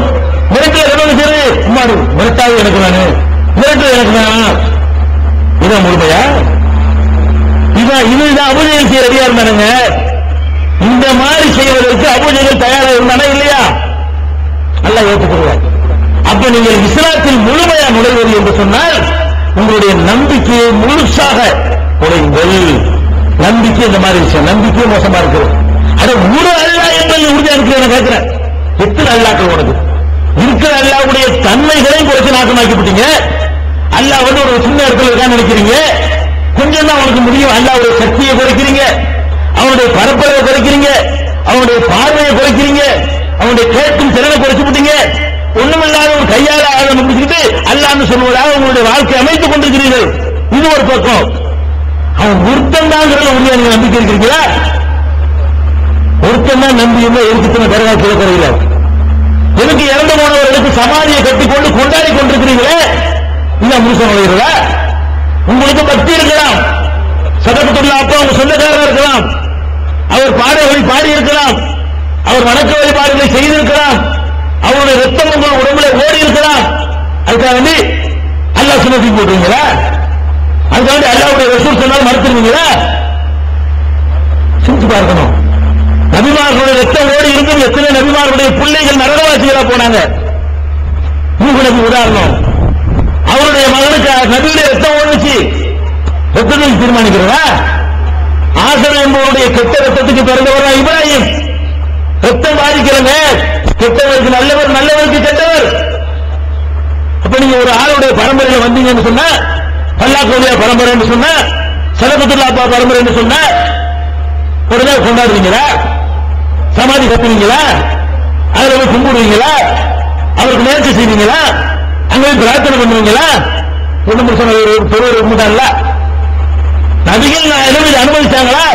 மிரட்டல் எவ்வளவு சரி உமாரு மிரட்டாவது எனக்கு வேணும், மிரட்டல் எனக்கு வேணாம். இதான் முழுமையா? இதுதான் அபூஜைகள் செய்ய ரெடியா இருந்தானுங்க. இந்த மாதிரி செய்வதற்கு அபூஜைகள் தயாரா இருந்தானே இல்லையா? நல்லா ஏற்றுக்கொள்வார். அப்ப நீங்கள் இஸ்லாத்தில் முழுமையா நுழைவது என்று சொன்னால் உங்களுடைய நம்பிக்கையை முழுசாக குறைங்கள். நம்பிக்கை இந்த மாதிரி விஷயம், நம்பிக்கை மோசமா இருக்கிறது. அது ஒரு அல்லா என்பதில் உறுதியா இருக்கிற கேட்கிறேன். எத்தனை அல்லாக்கள் உனக்கு இருக்கிற அல்லாவுடைய தன்மைகளையும் குறைச்சு நாசமாக்கிவிட்டீங்க. அல்லா வந்து ஒரு சின்ன இடத்துல இருக்கான்னு நினைக்கிறீங்க. கொஞ்சம் தான் அவனுக்கு முடியும். அல்லாவுடைய சக்தியை குறைக்கிறீங்க, அவனுடைய பரப்பளவை குறைக்கிறீங்க, அவனுடைய பார்வையை குறைக்கிறீங்க, அவனுடைய கேட்கும் திறனை குறைச்சு விட்டீங்க. ஒண்ணுமில்லாத ஒரு கையால ஆழம் முடிச்சுக்கிட்டு அல்லான்னு சொல்வதாக உங்களுடைய வாழ்க்கை அமைத்துக் கொண்டிருக்கிறீர்கள். இது ஒரு பக்கம். அவன் ஒருத்தன் தான் உறுதியா நீங்க நம்பிக்கை இருக்கிறீங்களா? ஒருத்தன் தான் நம்பியுமே எதுக்கு தரகா கேட்கறீங்களா? எதுக்கு இறந்து போனவர்களுக்கு சமாதியை கட்டிக்கொண்டு கொண்டாடி கொண்டிருக்கிறீங்களே, இல்ல முழுசம் நுழைகிறதா? உங்களுக்கு பக்தி இருக்கலாம், சதகத்துல்லா அப்பா உங்க சொந்தக்காரர் இருக்கலாம், அவர் பாடல்களை பாடி இருக்கலாம், அவர் வணக்க வழிபாடுகளை செய்திருக்கலாம், அவருடைய ரத்தம் உங்கள் உடம்புல ஓடி இருக்கலாம். அதுக்காக அல்லாஹ் சுமத்தி போட்டுருவீங்களா? அதுக்காக அல்லாஹ்வுடைய ரசூல் சொன்னால் மறுத்துருவீங்களா? சிந்திச்சு பார்க்கணும். நபிமார்களுடைய ரத்தம் ஓடி இருந்தும் எத்தனை நபிமார்களுடைய பிள்ளைகள் நரகவாசிகளா போனாங்க. நூஹ் நபி உதாரணம். அவருடைய மகனுக்கு நபியுடைய ரத்தம் ஓடுச்சு. ரத்தத்தை தீர்மானிக்கிறதா? ஆசர் என்பவருடைய கெட்ட ரத்தத்துக்கு பிறந்தவரா இப்ராஹிம். ரத்தம் பாதிக்கிறங்க, கெட்டவருக்கு நல்லவர், நல்லவருக்கு கெட்டவர். அப்ப நீங்க ஒரு ஆளுடைய பரம்பரையில வந்தீங்கன்னு சொன்னா, பல்லாக்குடைய பரம்பரை என்று சொன்னா, சதகத்துல்லா அப்பா பரம்பரை என்று சொன்னா உடனே கொண்டாடுவீங்களா? சமாதி கட்டுவீங்களா? அதுல போய் கும்பிடுவீங்களா? அவருக்கு நேர்ச்சி செய்வீங்களா? அங்கே பிரார்த்தனை பண்ணுவீங்களா? ஒன்றும் பெரிய உண்மைதான். நபிகள் நான் அனுமதிச்சாங்களா?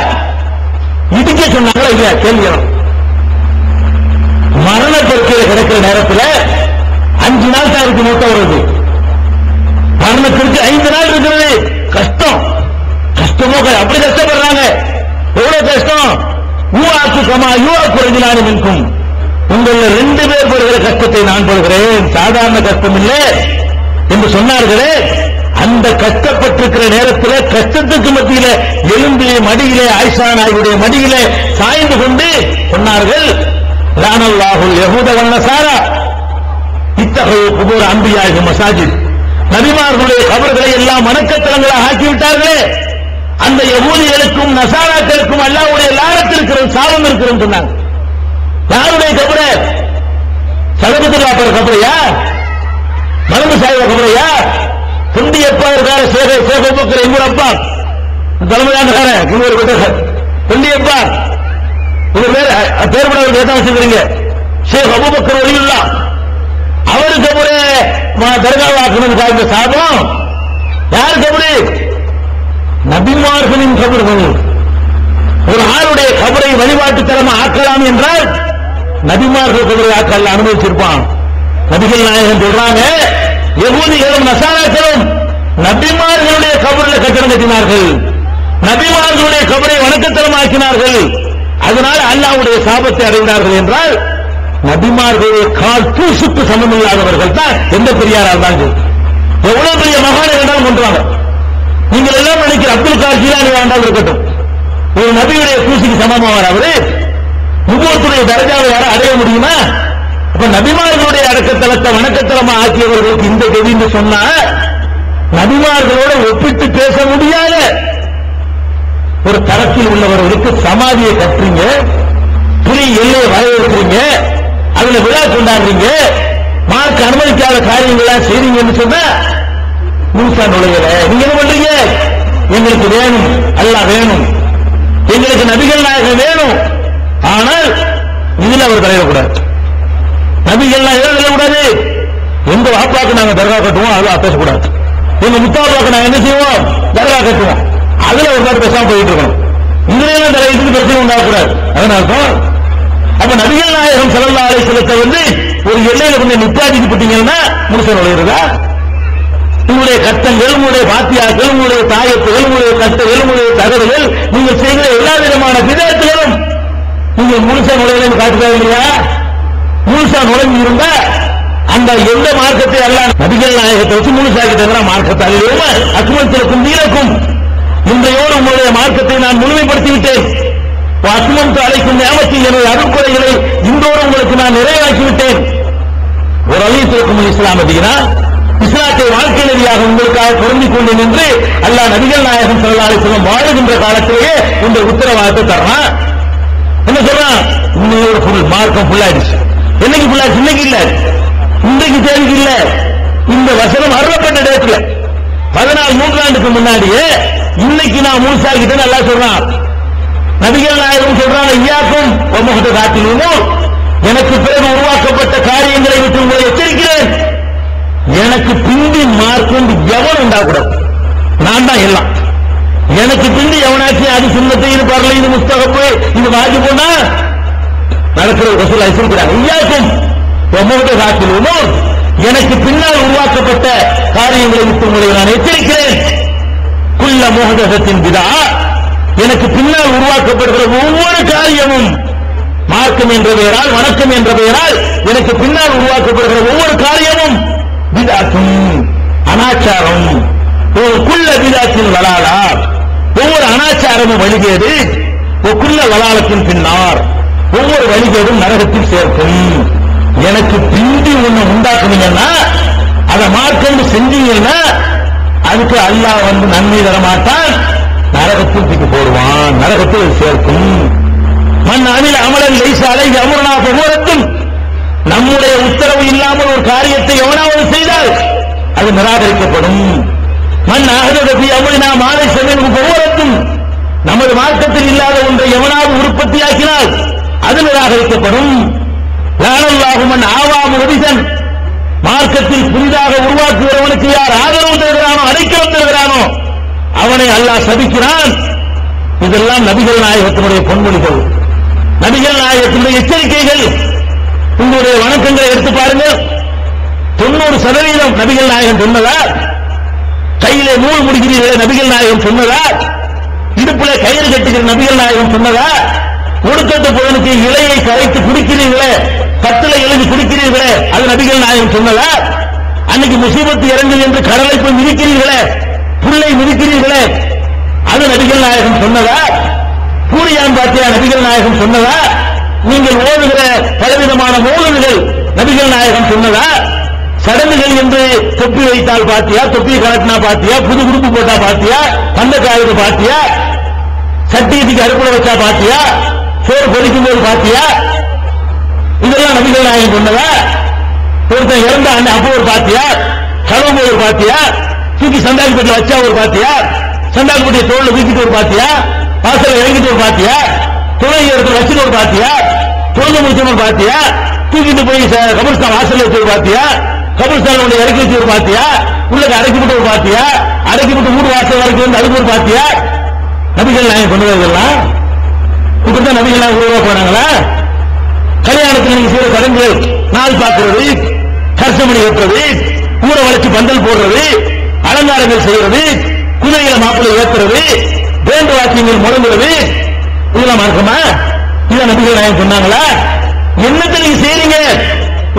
இடிக்க சொன்னாங்களா? இல்லையா? கேள்வி. மரண படுக்கையில் கிடக்கிற நேரத்தில் 5 நாள் தான் இருக்கு மூத்த வருது. மரணத்திற்கு 5 நாள் இருக்கிறது. கஷ்டம், கஷ்டமோ அப்படி கஷ்டப்படுறாங்க. எவ்வளவு கஷ்டம்? யூஆக்கு கமா யூஆக்கு குறைஞ்சினாலும் இருக்கும். உங்கள 2 பேர் படுகிற கஷ்டத்தை நான் படுகிறேன், சாதாரண கஷ்டம் இல்லை என்று சொன்னார்களே. அந்த கஷ்டப்பட்டிருக்கிற நேரத்தில் கஷ்டத்துக்கு மத்தியில எலும்பிலே மடியிலே ஆயிஷா நாயுடைய மடியிலே சாய்ந்து கொண்டு சொன்னார்கள், லானல்லாஹுல் யஹூத வன் நஸாரா இத்தகைய குபூர் அன்பியாஹி மசாஜித். நபிமார்களுடைய கபர்களை எல்லாம் வணக்கத்தலங்களாக ஆக்கிவிட்டார்களே, அந்த யஹூதிகளுக்கும் நசாராக்களுக்கும் அல்லாஹ்வுடைய லானத் இருக்கிறது, சாபம் இருக்கிறது சொன்னாங்க. யாருடைய கபர? சதகத்துல்லா அப்பா கபரையா? மலம்பு சாஹிப் கபரையா? குண்டி எப்பா இருக்காரு? சேக அபூபக்கர் எங்கூர் அப்பா தலைமையான குண்டி எப்பா பேர் படம் கேட்டா வச்சிருக்கீங்க. ஷேக் அபூபக்கர் வலியுல்லா அவருக்கு கபரு தர்காவாக்கணும். இந்த சாபம் யார் கபரு? நபிமார்களின் கபர்கள். ஒரு ஆளுடைய கபரை வழிபாட்டு தரமா ஆக்கலாம் என்றால் நபிமார்கள் கபரை ஆக்கல அனுமதிச்சிருப்பான். நபிகள் நாயகம் சொல்றாங்க, யஹூதிகளும் நசாராக்களும் நபிமார்களுடைய கபரில் கட்டணம் கட்டினார்கள், நபிமார்களுடைய கபரை வணக்கத்தலம் ஆக்கினார்கள். அதனால் அல்லாஹ்வுடைய சாபத்தை அடைந்தார்கள் என்றால் நபிமார்களுடைய கால் தூசுக்கு சமமில்லாதவர்கள் தான் எந்த பெரியாரா இருந்தாலும் எவ்வளவு பெரிய மகானை வேண்டாலும் கொண்டுவாங்க. நீங்கள் எல்லாம் நினைக்கிற அப்துல் கார் ஜீலானி வேண்டாம் இருக்கட்டும், ஒரு நபியுடைய தூசுக்கு சமமாவார் அவரு. நுபுவத்துடைய தரஜாவை யாரும் அடைய முடியுமா? அப்ப நபிமார்களுடைய அடக்கத்தலத்தை வணக்கத்தலமா ஆக்கியவர்களுக்கு இந்த கதின்னு சொன்னா நபிமார்களோட ஒப்பிட்டு பேச முடியாத ஒரு தரத்தில் உள்ளவர்களுக்கு சமாதியை கட்டுறீங்க, புலி எல்லையை வரவேற்கிறீங்க, அதுல விழா கொண்டாடுறீங்க, மார்க் அனுமதிக்காத காரியங்கள்லாம் செய்றீங்கன்னு சொன்னா மூசா நுழையல. நீங்க என்ன பண்றீங்க? எங்களுக்கு வேணும், அல்லாஹ் வேணும், எங்களுக்கு நபிகள் நாயகம் வேணும். ஆனால் இதுல அவர் தலையிடக்கூடாது. நபிகள் நாயகம் தலையிடக்கூடாது. எங்க வாப்பாக்கு நாங்க தர்கா கட்டுவோம், அதெல்லாம் பேசக்கூடாது. எங்க முத்தாப்பாக்கு நாங்க என்ன செய்வோம்? தர்கா கட்டுவோம், அதுல ஒரு நாள் பேசாம போயிட்டு இருக்கணும். இதுல தலையிட்டு பிரச்சனை உண்டாகக்கூடாது. அதனால்தான் அப்ப நபிகள் நாயகம் ஸல்லல்லாஹு அலைஹி வஸல்லம் ஒரு எல்லையில கொஞ்சம் நிப்பாட்டிக்கிட்டீங்கன்னா முழுசா நுழையிறதா? உங்களுடைய கட்டங்கள், உங்களுடைய பாத்தியாக்கள், உங்களுடைய தாயத்துகள், உங்களுடைய கட்டுகள், உங்களுடைய தகவல்கள், நீங்கள் செய்கிற எல்லா விதமான விதத்துகளும் நீங்கள் முழுசா நுழையில காட்டுறாங்க இல்லையா? முழுசா நுழைஞ்சு இருந்தா அந்த எந்த மார்க்கத்தை எல்லாம் நபிகள் நாயகத்தை வச்சு முழுசாக்கிட்ட மார்க்கத்தை அழியுமா அக்மல்திற்கும் நீரக்கும் இன்றையோடு உங்களுடைய மார்க்கத்தை நான் முழுமைப்படுத்தி விட்டேன். அக்மல்து அலைக்கும் நியமத்தில் எனது அருள்குறைகளை இன்றோடு உங்களுக்கு நான் நிறைவாக்கி விட்டேன். ஒரு அழித்திருக்கும் இஸ்லாம் அப்படின்னா இஸ்லாத்தை வாழ்க்கை நெறியாக உங்களுக்காக பொருந்திக் கொண்டேன் என்று அல்லாஹ் நபிகள் நாயகம் ஸல்லல்லாஹு அலைஹி வஸல்லம் வாழுகின்ற காலத்திலேயே இந்த உத்தரவாதத்தை தர்றான். என்ன சொல்றான்? இன்னையோட பொருள் மார்க்கம் ஃபுல்லாயிடுச்சு. என்னைக்கு ஃபுல்லாச்சு? இன்னைக்கு இல்ல, இன்றைக்கு தேதிக்கு இல்ல. இந்த வசனம் அருளப்பட்ட டேட்ல 14 நூற்றாண்டுக்கு முன்னாடியே இன்னைக்கு நான் மூசாக்கிட்டேன்னு அல்லாஹ் சொல்றான். நபிகள் நாயகம் சொல்றாங்க, ஐயாக்கும் உம்மஹது காத்திலும் எனக்கு பிறகு உருவாக்கப்பட்ட காரியங்களை விட்டு உங்களை எச்சரிக்கிறேன். எனக்கு பிந்தி மார்க்கம் எவன் உண்டாக்கூடாது. நான் தான் எல்லாம். எனக்கு பிந்தி எவனாச்சும் அது சுண்ணத்தை, இது பரல, இது முஸ்தகப்பு, இது வாஜி போனா நடக்கிற ரசூல் சொல்கிறாங்க. ஐயாக்கும் உம்மஹது காத்திலும் எனக்கு பின்னால் உருவாக்கப்பட்ட காரியங்களை விட்டு உங்களை நான் எச்சரிக்கிறேன். குல்ல முஹதஸத்தின் பிதா, எனக்கு பின்னால் உருவாக்கப்படுகிற ஒவ்வொரு காரியமும் மார்க்கம் என்ற பெயரால், வணக்கம் என்ற பெயரால் எனக்கு பின்னால் உருவாக்கப்படுகிற ஒவ்வொரு காரியமும் பிதாத்தும் அனாச்சாரம். குல்ல பிதாத்தின் வலாலா, ஒவ்வொரு அனாச்சாரமும் வழிகேடு. குல்ல வலாலத்தின் பின்னார், ஒவ்வொரு வழிகேடும் நரகத்தில் சேர்க்கும். எனக்கு பிந்தி ஒண்ணு உண்டாக்குனீங்கன்னா அதை மார்க்கம் செஞ்சீங்கன்னா அதுக்கு அல்லாஹ் நன்மை தர மாட்டான், நரகத்தில் தூக்கி போடுவான், நரகத்தில் சேர்க்கும். மன் அமில அமலன் லைஸ அலைஹி அம்ருனா ஃபஹுவ, நம்முடைய உத்தரவு இல்லாமல் ஒரு காரியத்தை எவனாவது செய்தால் அது நிராகரிக்கப்படும். மன் அஹதத ஃபீ அம்ரினா மா லைஸ மின்ஹு ஃபஹுவ, நமது மார்க்கத்தில் இல்லாத ஒன்றை எவனாவது உற்பத்தியாக்கினால் அது நிராகரிக்கப்படும். லானல்லாஹு மன் ஆவா முஹதிஸன், மார்க்கத்தில் புதிதாக உருவாக்குகிறவனுக்கு யார் ஆதரவு தருகிறானோ, அடைக்கலம் தருகிறானோ அவனை அல்லாஹ் சபிக்கிறான். இதெல்லாம் நபிகள் நாயகத்தினுடைய பொன்மொழிகள், நபிகள் நாயகத்தினுடைய எச்சரிக்கைகள். உங்களுடைய வணக்கங்களை எடுத்து பாருங்க. 90% நபிகள் நாயகம் சொன்னதா? கையிலே நூல் முடிக்கிறீர்களே நபிகள் நாயகம் சொன்னதா? இடுப்புல கயிறு கட்டுகிற நபிகள் நாயகம் சொன்னதா? ஒடுக்கத்த புலனுக்கு இலையை கரைத்து குடிக்கிறீர்களே, கத்துல எழுதி குடிக்கிறீர்களே, அது நபிகள் நாயகம் சொன்னதா? அன்னைக்கு முசீபத்து இறங்குது என்று கடலை போய் மிதிக்கிறீர்களே, புல்லை மிதிக்கிறீர்களே, அது நபிகள் நாயகம் சொன்னதா? பூரியான் பாத்தியா நபிகள் நாயகம் சொன்னதா? நீங்கள் ஓதுகிற பலவிதமான மௌலிகள் நபிகள் நாயகம் சொன்னதா? சடங்குகள் என்று தொப்பி வைத்தால் பாத்தியா, தொப்பி கலட்டினா பாத்தியா, புது குடுப்பு போட்டா பாத்தியா, பந்த காயுது பாத்தியா, சட்டியத்துக்கு அறுப்புல வச்சா பாத்தியா, சோறு பொறிக்கும் போது பாத்தியா, இதெல்லாம் நபிகள் நாயகம் சொன்னதா? ஒருத்தன் இறந்த அந்த அப்போ ஒரு பாத்தியா, கழுவும் போது ஒரு பாத்தியா, தூக்கி சண்டாக்குப்பட்டில வச்சா ஒரு பாத்தியா, சண்டாக்குப்பட்டிய தோல்ல தூக்கிட்டு ஒரு பாத்தியா, வாசல இறங்கிட்டு ஒரு பாத்தியா, துணை இடத்துல வச்சுட்டு ஒரு பாத்தியா, தொழில் முடிச்சு ஒரு பாத்தியா, தூக்கிட்டு போய் கபர்ஸ்தான் வாசல் வச்சு ஒரு பாத்தியா, கபர்ஸ்தான் உள்ள இறக்கி வச்சு ஒரு பாத்தியா, உள்ளக்கு அடைக்கப்பட்டு ஒரு பாத்தியா, அடைக்கப்பட்டு வீடு வாசல் வரைக்கும் வந்து அதுக்கு ஒரு பாத்தியா. நபிகள் நாயகம் கொண்டதெல்லாம் இப்படித்தான் நபிகள் நாயகம் உருவா போனாங்களா? கல்யாணத்தில் நீங்க செய்யற சடங்குகள், நாள் பார்க்கிறது, கர்சமணி ஏற்றுறது, ஊரை வளைச்சு பந்தல் போடுறது, அலங்காரங்கள் செய்யறது, குதிரைகளை மாப்பிள்ளை ஏற்றுறது, பேண்டு வாக்கியங்கள் முழங்குறது, இதெல்லாம் மார்க்கமா? இதை நபிகள் நாயகம் சொன்னாங்களா? என்னத்தை நீங்க செய்றீங்க?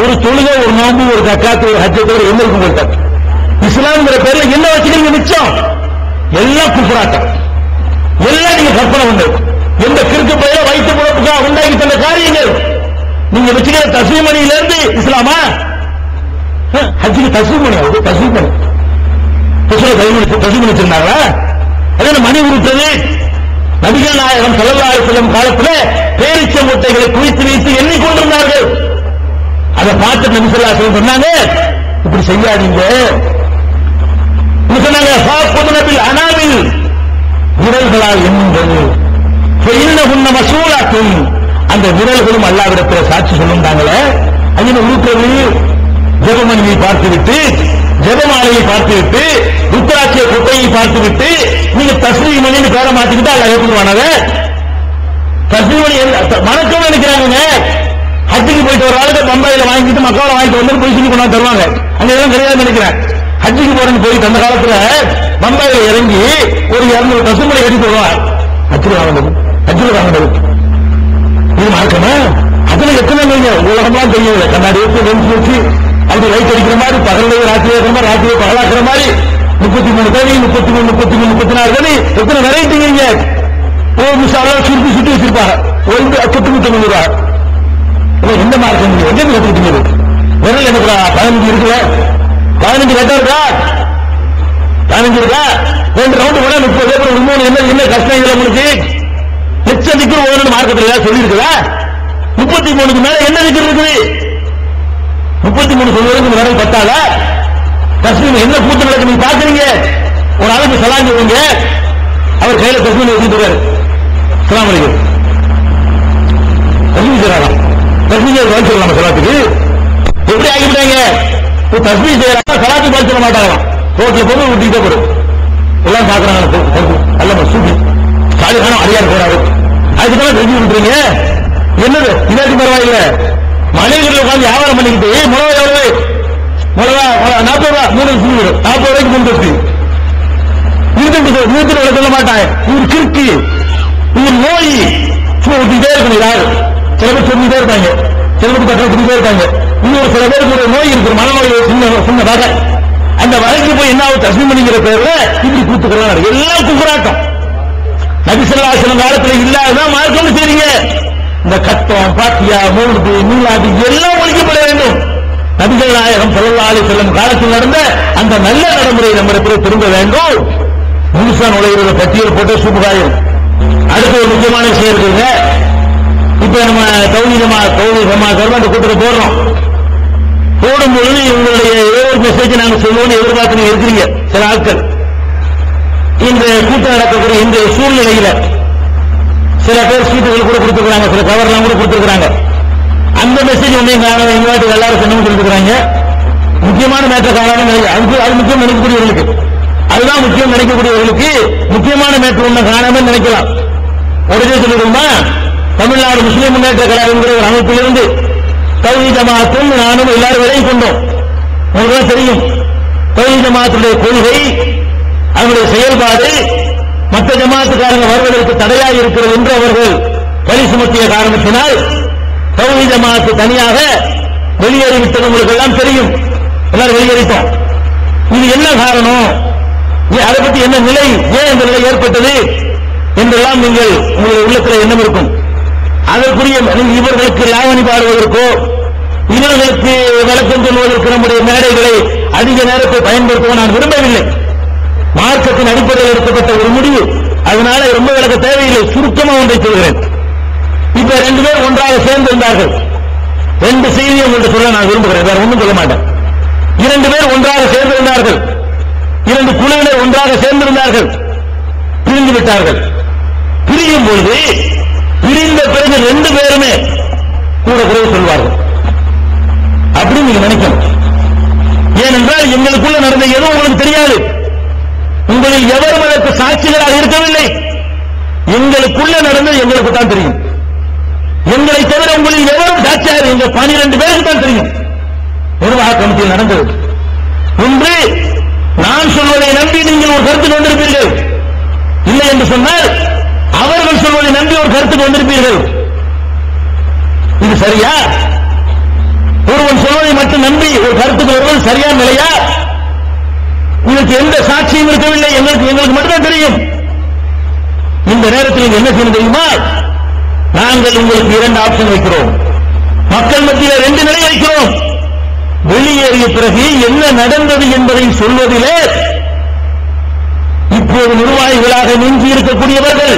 ஒரு தொழுகை, ஒரு நோம்பு, ஒரு ஜக்காத்து, ஒரு ஹஜ்ஜத்தோட என்ன இருக்கும் உங்கள்கிட்ட? இஸ்லாம்ங்கிற பேர்ல என்ன வச்சுக்கிறீங்க மிச்சம்? எல்லாம் குஃப்ராட்டம், எல்லாம் நீங்க கற்பனை பண்ணு. எந்த கிறுக்கு பயில வைத்து பொழப்புக்காக உண்டாக்கி தந்த காரியங்கள். நீங்க வச்சுக்கிற தஸ்மீமணியில இருந்து இஸ்லாமா? ஹஜ்ஜுக்கு தஸ்மீமணி ஆகுது, தஸ்மீமணி தஸ்மீமணி வச்சிருந்தாங்களா? அது மணி உருட்டது. நபிகள் நாயகம் ஸல்லல்லாஹு அலைஹி வஸல்லம் காலத்துல பேரிச்ச முட்டைகளை குவித்து வைத்து எண்ணிக்கொண்டிருந்தார்கள். அதை பார்த்து நபி ஸல்லல்லாஹு அலைஹி வஸல்லம் சொன்னாங்க, இப்படி செய்யாதீங்க. சொன்னாங்க, ஃபாக்குதுனபில் அனாவில், விரல்களால் எண்ணுங்கள். இன்னஹுன்ன மஸ்ஊலாத்துன், அந்த விரல்களும் அல்லாஹ்விடத்தில் சாட்சி சொல்லுண்டாங்களே. அங்கே உருட்டது, ஜெபமணியை பார்த்துவிட்டு, ஜெபமாலையை பார்த்துவிட்டு, ருத்ராட்சிய கொட்டையை பார்த்துவிட்டு, நீங்க தஸ்மீம் மணின்னு பேரை மாத்திக்கிட்டு அல்லாஹ் ஏற்றுக்குவானத? தஸ்மீம் மணி வணக்கம் நினைக்கிறாங்க. ஹஜ்ஜுக்கு போயிட்டு ஒரு ஆளுக்கு பம்பாயில வாங்கிட்டு மக்காவில வாங்கிட்டு வந்து போய் சொல்லி கொண்டாந்து தருவாங்க. அங்க எல்லாம் கிடையாது நினைக்கிறேன். ஹஜ்ஜுக்கு போறேன்னு போயிட்டு அந்த காலத்துல பம்பாயில இறங்கி ஒரு 200 தஸ்மீம் கட்டி போடுவாங்க. ஹஜ்ஜுல வாங்கினது இது மார்க்கமா? அதுல எத்தனை நீங்க உலகம்லாம் தெரியல. கண்ணாடி வச்சு லென்ஸ் வச்சு அப்படி லைட் அடிக்கிற மாதிரி, பகல்லையே ராத்திரி இருக்கிற மாதிரி, ராத்திரியை பகலாக்குற மாதிரி 33 கனி, 33, 33, 34 கனி, எத்தனை வெரைட்டிங்க. ஒரு நிமிஷம் சுருட்டி சுட்டி வச்சிருப்பாங்க. ஒரு $900 ரூபாய். எந்த மார்க்கம் எங்க கத்துக்கிட்டீங்க? விரல் என்ன 15 இருக்குல்ல? 15 கட்ட இருக்கா? 15 இருக்கா? 2 ரவுண்டு போனா 30 3 என்ன கஷ்டம் இல்லை உங்களுக்கு? லட்சத்துக்கு ஒரு மார்க்கத்தில் ஏதாவது சொல்லி இருக்குதா? 33க்கு மேல என்ன இருக்குது? 33 சொல்வதற்கு விரல் பத்தால? தஸ்மீம் என்ன கூத்து நடக்கு நீங்க பாக்குறீங்க? ஒரு ஆளுக்கு சலாம் சொல்லுங்க, அவர் கையில தஸ்மீம் வச்சுட்டு சலாம் அலைக்கும் தஸ்மீம் செய்யலாம். தஸ்மீம் பதில் சொல்லலாமா சலாத்துக்கு? எப்படி ஆகிவிட்டாங்க? தஸ்மீம் செய்யறாங்க, சலாத்துக்கு பதில் சொல்ல மாட்டாங்களாம். ரோட்ல போது விட்டுக்கிட்டே போடும். எல்லாம் பாக்குறாங்க. அல்ல சூப்பி சாலிகான அடியார் போறாரு. அதுக்குதான் தெரிஞ்சு விட்டுறீங்க. என்னது இதாச்சும் பரவாயில்ல. மனிதர்கள் உட்காந்து வியாபாரம் பண்ணிக்கிட்டு மிளகா எவ்வளவு? மிளகா 40 ரூபா 3 40 ரூபாய்க்கு 3 தஸ்தி இருந்துட்டு சொல்ல மாட்டாங்க. இவர் கிறுக்கு, இவர் நோய் விட்டுட்டே இருக்கணும். யாரு சில பேர் சொல்லிட்டே இருப்பாங்க, சில பேர் கட்டிட்டே இருப்பாங்க. இன்னொரு சில பேருக்கு ஒரு நோய் இருக்கு, மனநோய் சின்ன வகை. அந்த வகைக்கு போய் என்ன ஆகும்? தஸ்மீம் பண்ணிக்கிற பேர்ல இப்படி கூத்துக்கிறாங்க. எல்லாம் குஃப்ராட்டம். நபி ஸல்லல்லாஹு அலைஹி வஸல்லம் காலத்துல இல்லாததான் மார்க்கம் செய்றீங்க. இந்த கட்டம், பாத்தியா, மௌலிது, மீலாது எல்லாம் ஒழிக்கப்பட வேண்டும். நபிகள் நாயகம் ஸல்லல்லாஹு அலைஹி வஸல்லம் காலத்தில் நடந்த அந்த நல்ல நடைமுறை நம்மிடத்தில் திரும்ப வேண்டும். முழுசா நுழைகிறத பட்டியல் போட்டு சூப்பராயும். அடுத்த ஒரு முக்கியமான விஷயம் இருக்குங்க. இப்ப நம்ம தௌஹீத் ஜமாஅத் அந்த கூட்டத்தை போடுறோம். போடும்பொழுது உங்களுடைய ஏதோ ஒரு மெசேஜ் நாங்க சொல்லுவோம்னு எதிர்பார்த்து இருக்கிறீங்க சில ஆட்கள். இந்த கூட்டம் நடக்கக்கூடிய இந்த சூழ்நிலையில சில பேர் சீட்டுகள் கூட கொடுத்துருக்காங்க, சில கவர்லாம் கூட கொடுத்துருக்காங்க. அந்த மெசேஜ் ஒன்றையும் காரணம் எங்க எல்லாரும் சொன்னவங்க சொல்லிருக்காங்க. முக்கியமான மேட்டர் காரணம் அது முக்கியம் நினைக்கக்கூடியவர்களுக்கு, அதுதான் முக்கியம் நினைக்கக்கூடியவர்களுக்கு முக்கியமான மேட்டர் ஒண்ணு காணாம நினைக்கலாம். உடனே சொல்லிடுமா, தமிழ்நாடு முஸ்லீம் முன்னேற்ற கழகங்கிற ஒரு அமைப்பிலிருந்து தௌஹீத் ஜமாஅத்தும் நானும் எல்லாரும் விலகி கொண்டோம். உங்களுக்கு தெரியும் தௌஹீத் ஜமாஅத்துடைய கொள்கை, அவருடைய செயல்பாடு மற்ற ஜமாத்துக்காரங்க வருவதற்கு தடையாக இருக்கிறது என்று அவர்கள் பழி சுமத்திய காரணத்தினால் தௌஹீத் ஜமாஅத் தனியாக வெளியேறிவிட்டது உங்களுக்கு எல்லாம் தெரியும். எல்லாரும் வெளியேறிட்டோம். இது என்ன காரணம், அதை பற்றி என்ன நிலை, ஏன் இந்த நிலை ஏற்பட்டது என்றெல்லாம் நீங்கள் உங்களுடைய உள்ளத்தில் எண்ணம் இருக்கும். அதற்குரிய இவர்களுக்கு லாவணி பாடுவதற்கோ இவர்களுக்கு விளக்கம் சொல்வதற்கு நம்முடைய மேடைகளை அதிக நேரத்தை பயன்படுத்துவ நான் விரும்பவில்லை. மார்க்கத்தின் அடிப்படையில் எடுக்கப்பட்ட ஒரு முடிவு, அதனால ரொம்ப விளக்க தேவையில்லை. சுருக்கமாக ஒன்றை சொல்கிறேன். இப்ப 2 பேர் ஒன்றாக சேர்ந்திருந்தார்கள். 2 செய்தியை ஒன்று சொல்ல நான் விரும்புகிறேன், வேற ஒன்றும் சொல்ல மாட்டேன். 2 பேர் ஒன்றாக சேர்ந்திருந்தார்கள், 2 குழுவினர் ஒன்றாக சேர்ந்திருந்தார்கள், பிரிந்து விட்டார்கள். பிரியும் பொழுது பிரிந்த பிறகு 2 பேருமே கூட குறைவு சொல்வார்கள் அப்படின்னு நீங்க நினைக்கணும். ஏனென்றால் எங்களுக்குள்ள நடந்த எதுவும் உங்களுக்கு தெரியாது. உங்களில் எவரும் அதற்கு சாட்சிகளாக இருக்கவில்லை. எங்களுக்குள்ள நடந்தது எங்களுக்கு தான் தெரியும். எங்களை தவிர உங்களில் எவரும் சாட்சியாக எங்க 12 பேருக்கு தான் தெரியும். நிர்வாக கமிட்டியில் நடந்தது. ஒன்று, நான் சொல்வதை நம்பி நீங்கள் ஒரு கருத்துக்கு வந்திருப்பீர்கள். இல்லை என்று சொன்னால் அவர்கள் சொல்வதை நம்பி ஒரு கருத்துக்கு வந்திருப்பீர்கள். இது சரியா? ஒருவன் சொல்வதை மட்டும் நம்பி ஒரு கருத்துக்கு வருவது சரியான நிலையா? இதற்கு எந்த சாட்சியும் இருக்கவில்லை. எங்களுக்கு மட்டும்தான் தெரியும். இந்த நேரத்தில் நீங்க என்ன செய்ய தெரியுமா? நாங்கள் உங்களுக்கு 2 ஆப்ஷன் வைக்கிறோம். மக்கள் மத்தியில் 2 நிலை வைக்கிறோம். வெளியேறிய பிறகு என்ன நடந்தது என்பதை சொல்வதிலே இப்போது நிர்வாகிகளாக நெஞ்சி இருக்கக்கூடியவர்கள்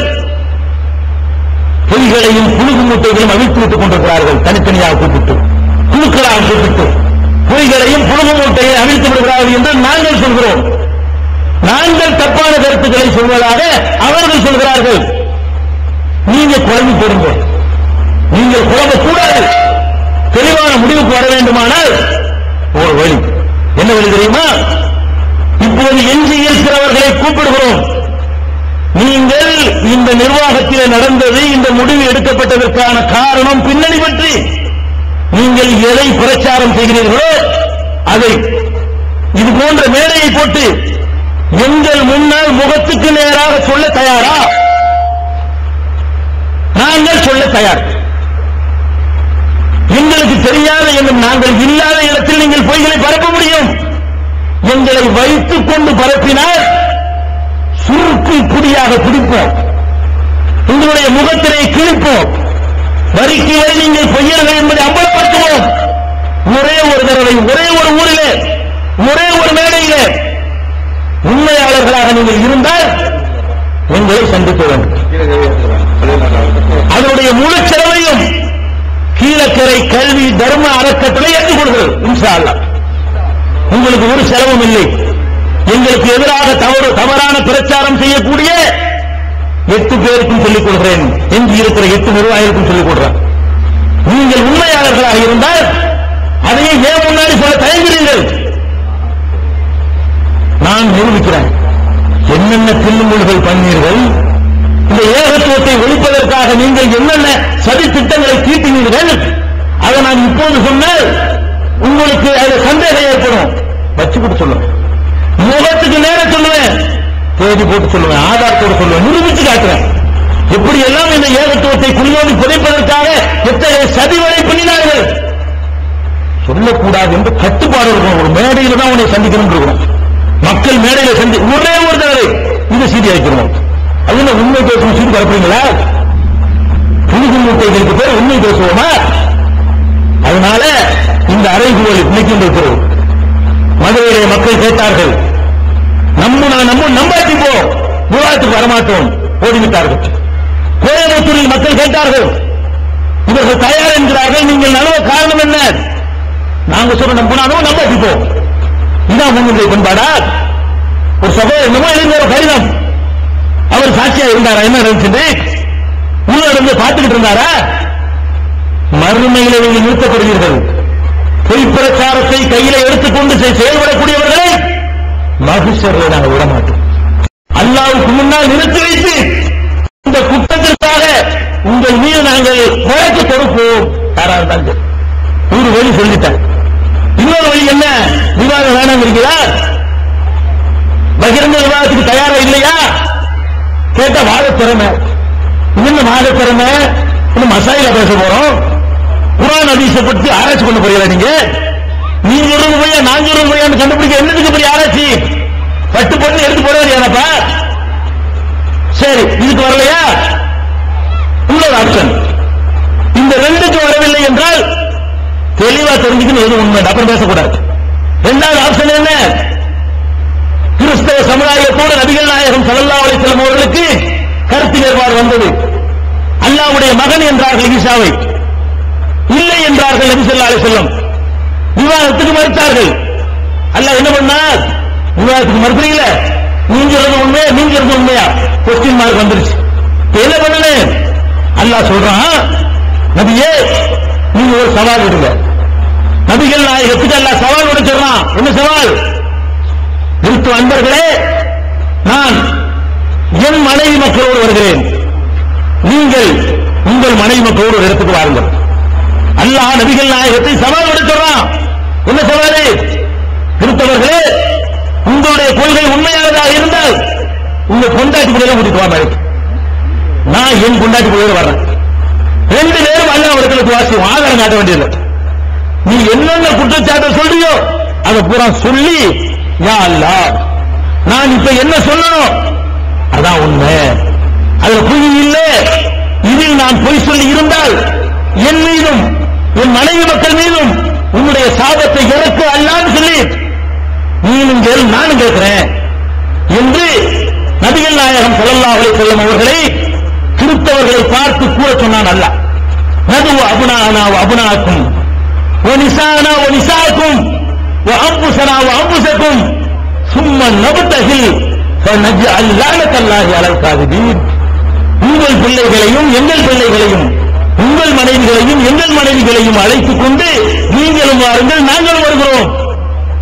பொய்களையும் புழுகு மூட்டைகளையும் அவிழ்த்து விட்டுக் கொண்டிருக்கிறார்கள். தனித்தனியாக கூப்பிட்டு, குழுக்களாக கூப்பிட்டு பொய்களையும் புழுகு மூட்டையை அவிழ்த்து விடுகிறார்கள் என்று நாங்கள் சொல்கிறோம். நாங்கள் தப்பான கருத்துக்களை சொல்வதாக அவர்கள் சொல்கிறார்கள். நீங்க குழம்பு போடுங்க. நீங்கள் குழம்பக்கூடாது. தெளிவான முடிவுக்கு வர வேண்டுமானால் ஒரு வழி. என்ன வழி தெரியுமா? இப்போது எஞ்சி இருக்கிறவர்களை கூப்பிடுகிறோம். நீங்கள் இந்த நிர்வாகத்தில் நடந்தது, இந்த முடிவு எடுக்கப்பட்டதற்கான காரணம், பின்னணி பற்றி நீங்கள் எதை பிரச்சாரம் செய்கிறீர்களோ அதை இது போன்ற மேடையை போட்டு எங்கள் முன்னால் முகத்துக்கு நேராக சொல்ல தயாரா? நாங்கள் சொல்ல தயார். எங்களுக்கு தெரியாத என்னும் நாங்கள் இல்லாத இடத்தில் நீங்கள் பொய்களை பரப்ப முடியும். எங்களை வைத்துக் கொண்டு பரப்பினால் சுருக்கு குடியாக பிடிப்போம். உங்களுடைய முகத்திலே கிழிப்போம். வரிக்கு வரை நீங்கள் பொய்யர்கள் என்பதை அம்பலப்படுத்துவோம். ஒரே ஒரு தடவை, ஒரே ஒரு ஊரிலே, ஒரே ஒரு மேடையிலே உண்மையாளர்களாக நீங்கள் இருந்தால் உங்களை சந்திக்க வேண்டும். அதனுடைய முழு செலவையும் கீழக்கரை கல்வி தர்ம அறக்கட்டளை ஏற்றுக்கொள்கிறது. இன்ஷா அல்லாஹ் உங்களுக்கு ஒரு செலவும் இல்லை. எங்களுக்கு எதிராக தவறான பிரச்சாரம் செய்யக்கூடிய 8 பேருக்கும் சொல்லிக் கொள்கிறேன். எஞ்சி இருக்கிற 8 நிர்வாகிகளுக்கும் சொல்லிக் கொள்கிறேன். நீங்கள் உண்மையாளர்களாக இருந்தால் அதையே ஏன் முன்னாடி சொல்ல தயங்குகிறீர்கள்? நான் நிரூபிக்கிறேன். என்னென்ன தில்லுமுள்கள் பண்ணீர்கள், இந்த ஏகத்துவத்தை ஒழிப்பதற்காக நீங்கள் என்னென்ன சதி திட்டங்களை தீட்டினீர்கள், அதை நான் இப்போது சொன்னால் உங்களுக்கு அதில் சந்தேகம் ஏற்படும். வச்சுக்கிட்டு சொல்லுவேன். முகத்துக்கு நேரம் சொல்லுவேன். தேதி போட்டு சொல்லுவேன். ஆதாரத்தோடு சொல்லுவேன். நிரூபிச்சு காட்டுவேன். எப்படி எல்லாம் இந்த ஏகத்துவத்தை குளியோடு புதைப்பதற்காக எத்தகைய சதி வரை பண்ணினார்கள். சொல்லக்கூடாது என்று கட்டுப்பாடு இருக்கும். ஒரு மேடையில் தான் உன்னை சந்திக்கணும் இருக்கணும். மக்கள் மேடையில சந்தி ஒரே ஒரு தடவை இது சீடி வைக்கணும். அதுல உண்மை பேசணும். சீடி பரப்புறீங்களா? புனித மூட்டைகளுக்கு பேர் உண்மை பேசுவோமா? அதனால இந்த அறைகூவல் இன்னைக்கு இருக்கிறது. மதுரையிலே மக்கள் கேட்டார்கள், நம்பாட்டி போ, விவாதத்துக்கு வரமாட்டோம், ஓடிவிட்டார்கள். கோயம்புத்தூரில் மக்கள் கேட்டார்கள், இவர்கள் தயார் என்கிறார்கள், நீங்கள் நல்ல காரணம் என்ன? நாங்க சொல்ற நம்பினாலும் நம்பாட்டி போ. இதான் உங்களுடைய பண்பாடா? ஒரு சகோதரர் என்னமோ எழுந்த ஒரு கடிதம், அவர் சாட்சியா இருந்தாரா? என்ன நடந்துச்சு? உள்ள இருந்து பார்த்துக்கிட்டு இருந்தாரா? மறுமையில நீங்கள் நிறுத்தப்படுவீர்கள். பொய் பிரச்சாரத்தை கையில எடுத்துக்கொண்டு செயல்படக்கூடியவர்களை மகிழ்ச்சியை நாங்கள் விடமாட்டோம். அல்லாஹ்வுக்கு முன்னால் நிறுத்தி வைத்து இந்த குற்றத்திற்காக உங்கள் மீது நாங்கள் வழக்கு தொடுப்போம். யாரா இருந்தாங்க ஒரு வழி சொல்லிட்டார். இன்னொரு வழி என்ன? விவாதம் வேணாம் இருக்கிறா? பகிரங்க விவாதத்துக்கு தயாரா இல்லையா? கேட்ட வாத திறமை. இன்னும் வாத திறமை. இன்னும் மசாயில பேச போறோம். குர்ஆன் ஹதீஸை பற்றி ஆராய்ச்சி பண்ண போறீங்களா? நீங்க சொல்றது போய் நான் சொல்றது போய் கண்டுபிடிக்க என்னதுக்கு பெரிய ஆராய்ச்சி? பட்டு பண்ணி எடுத்து போட வேண்டியதானப்பா? சரி, இதுக்கு வரலையா? இன்னொரு ஆப்ஷன். இந்த 2க்கு வரவில்லை என்றால் தெளிவா தெரிஞ்சுக்கணும் எது உண்மை, அப்புறம் பேசக்கூடாது. 2வது ஆப்ஷன் என்ன? கிறிஸ்தவ சமுதாயத்தோடு நபிகள் நாயகம் ஸல்லல்லாஹு அலைஹி வஸல்லம் அவர்களுக்கு கருத்து வேறுபாடு வந்தது. அல்லாஹ்வுடைய மகன் என்றார்கள் ஈசாவை, இல்லை என்றார்கள் நபி ஸல்லல்லாஹு அலைஹி வஸல்லம். விவாதத்துக்கு மறுத்தார்கள். அல்லாஹ் என்ன பண்ணார்? விவாதத்துக்கு மறுக்கிறீங்களே, நீங்க சொல்றது உண்மையா, நீங்க சொல்றது உண்மையா? கொஸ்டின் மார்க் வந்துருச்சு. என்ன பண்ணணும்? அல்லாஹ் சொல்றான், நபியே நீங்க ஒரு சவால் விடுங்க. நபிகள் நாயகத்துக்கு அல்லாஹ் சவால் விட சொல்றான். என்ன சவால்? நிறுத்து அன்பர்களே, நான் என் மனைவி மக்களோடு வருகிறேன், நீங்கள் உங்கள் மனைவி மக்களோடு ஒரு இடத்துக்கு வாருங்கள். அல்லாஹ் நபிகள் நாயகத்தை சவால் விட சொல்றான். என்ன சவால்? கிறிஸ்தவர்களே, உங்களுடைய கொள்கை உண்மையானதாக இருந்தால் உங்க கொண்டாட்டி கூட கூட்டிட்டு வாங்க. நான் என் கொண்டாட்டி கூட வர்றேன். 2 பேரும் அல்லாஹ்விடத்தில் துஆ செய்வோம். ஆதாரம் காட்ட வேண்டியது. நீ என்னென்ன குற்றச்சாட்டு சொல்றியோ அதை பூரா சொல்லி, யா அல்லாஹ் நான் இப்ப என்ன சொல்லணும் அதான் உண்மை, அதுல பொய் இல்லை, இதில் நான் பொய் சொல்லி இருந்தால் என் மீதும் என் மனைவி மக்கள் மீதும் உன்னுடைய சாபத்தை இறக்கு அல்லான்னு சொல்லி நீனும் கேள் நானும் கேட்கிறேன் என்று நபிகள் நாயகம் ஸல்லல்லாஹு அலைஹி வஸல்லம் அவர்களை கிறிஸ்தவர்களை பார்த்து கூற சொன்னான் அல்லாஹ். நது அபுனானா வ அபுனாக்கும் வ நிசானா வ நிசாக்கும் வ அன்ஃபுஸனா வ அன்ஃபுஸக்கும் ثم نبتهل فنجعل لعنة الله على الكاذبين. உங்கள் பிள்ளைகளையும் எங்கள் பிள்ளைகளையும் உங்கள் மனைவிகளையும் எங்கள் மனைவிகளையும் அழைத்துக் கொண்டு நீங்களும் வாருங்கள் நாங்களும் வருகிறோம்,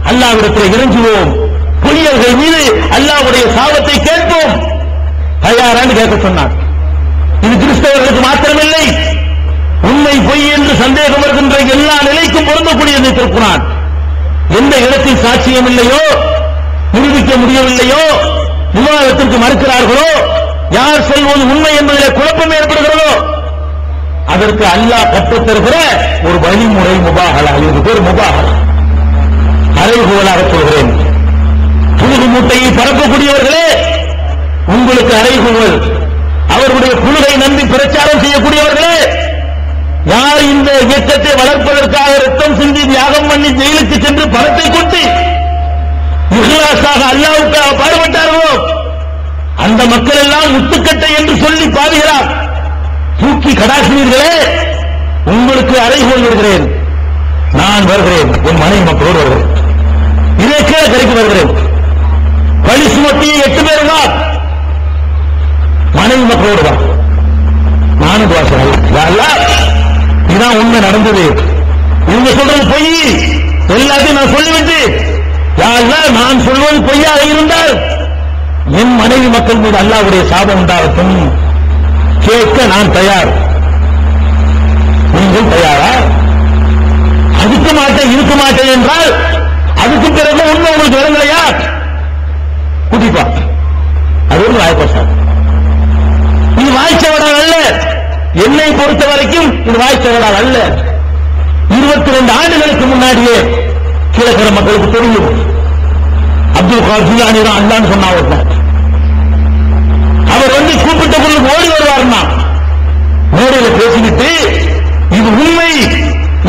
அல்லாஹ்விடத்தில் இறங்குவோம், பொய்யர்கள் மீது அல்லாஹ்வுடைய சாபத்தை கேட்போம், தயாரான்னு கேட்க சொன்னார். இது கிறிஸ்தவர்களுக்கு மாத்திரமில்லை, உண்மை பொய் என்று சந்தேகம் வருகின்ற எல்லா நிலைக்கும் பொருந்தக்கூடியது திருக்குர்ஆன். எந்த இடத்தில் சாட்சியம் இல்லையோ, நிரூபிக்க முடியவில்லையோ, விவாதத்திற்கு மறுக்கிறார்களோ, யார் சொல்வது உண்மை என்பதில் குழப்பம் ஏற்படுகிறதோ அதற்கு அல்லாஹ் கற்றுத் தருகிற ஒரு வழிமுறை முபாஹலா. இதுக்கு பேர் முபாஹலா. அறைகூவலாக சொல்கிறேன், புழுகு மூட்டையை பரப்பக்கூடியவர்களே உங்களுக்கு அறைகூவல், அவர்களுடைய புழுகை நம்பி பிரச்சாரம் செய்யக்கூடியவர்களே, யார் இந்த இயக்கத்தை வளர்ப்பதற்காக ரத்தம் சிந்தி தியாகம் பண்ணி ஜெயிலுக்கு சென்று பணத்தை கொண்டு இஹ்லாஸாக அல்லாஹ்வுக்காக பாடுபட்டார்களோ அந்த மக்கள் எல்லாம் முத்துக்கட்டை என்று சொல்லி பாடுகிறார். தூக்கி கடாசினீர்களே, உங்களுக்கு அறைகோல் வருகிறேன், நான் வருகிறேன், என் மனைவி மக்களோடு வருகிறேன், இதே கீழே கரைக்கு வருகிறேன், பழி சுமத்திய 8 பேர் தான் மனைவி மக்களோடு தான் நானும் வாசல். இதுதான் உண்மை நடந்தது, இவங்க சொல்றது பொய், எல்லாத்தையும் நான் சொல்லிவிட்டு யாரெல்லாம் நான் சொல்வது பொய்யாக இருந்தால் என் மனைவி மக்கள் மீது அல்லாஹ்வுடைய சாபம் உண்டாகட்டும், கேட்க நான் தயார், நீங்கள் தயாரா? அதுக்கு மாட்டேன் இருக்க மாட்டேன் என்றால் அதுக்கு பிறகு உண்மை உங்களுக்கு விளங்கலையா? குடிப்பா, அது ஒரு வாய்ப்பாசா. இது வாய்ச்சவடால் அல்ல, என்னை பொறுத்த வரைக்கும் இது வாய்ச்சவடால் அல்ல. 22 ஆண்டுகளுக்கு முன்னாடியே கீழக்கர மக்களுக்கு தெரியும், அப்துல் காதர் ஜிலானி தான் அல்லான்னு சொன்னாங்க. அவர் வந்து கூப்பிட்ட பொருளுக்கு ஓடி வருவார்னா மேடையில பேசிக்கிட்டு இது உண்மை,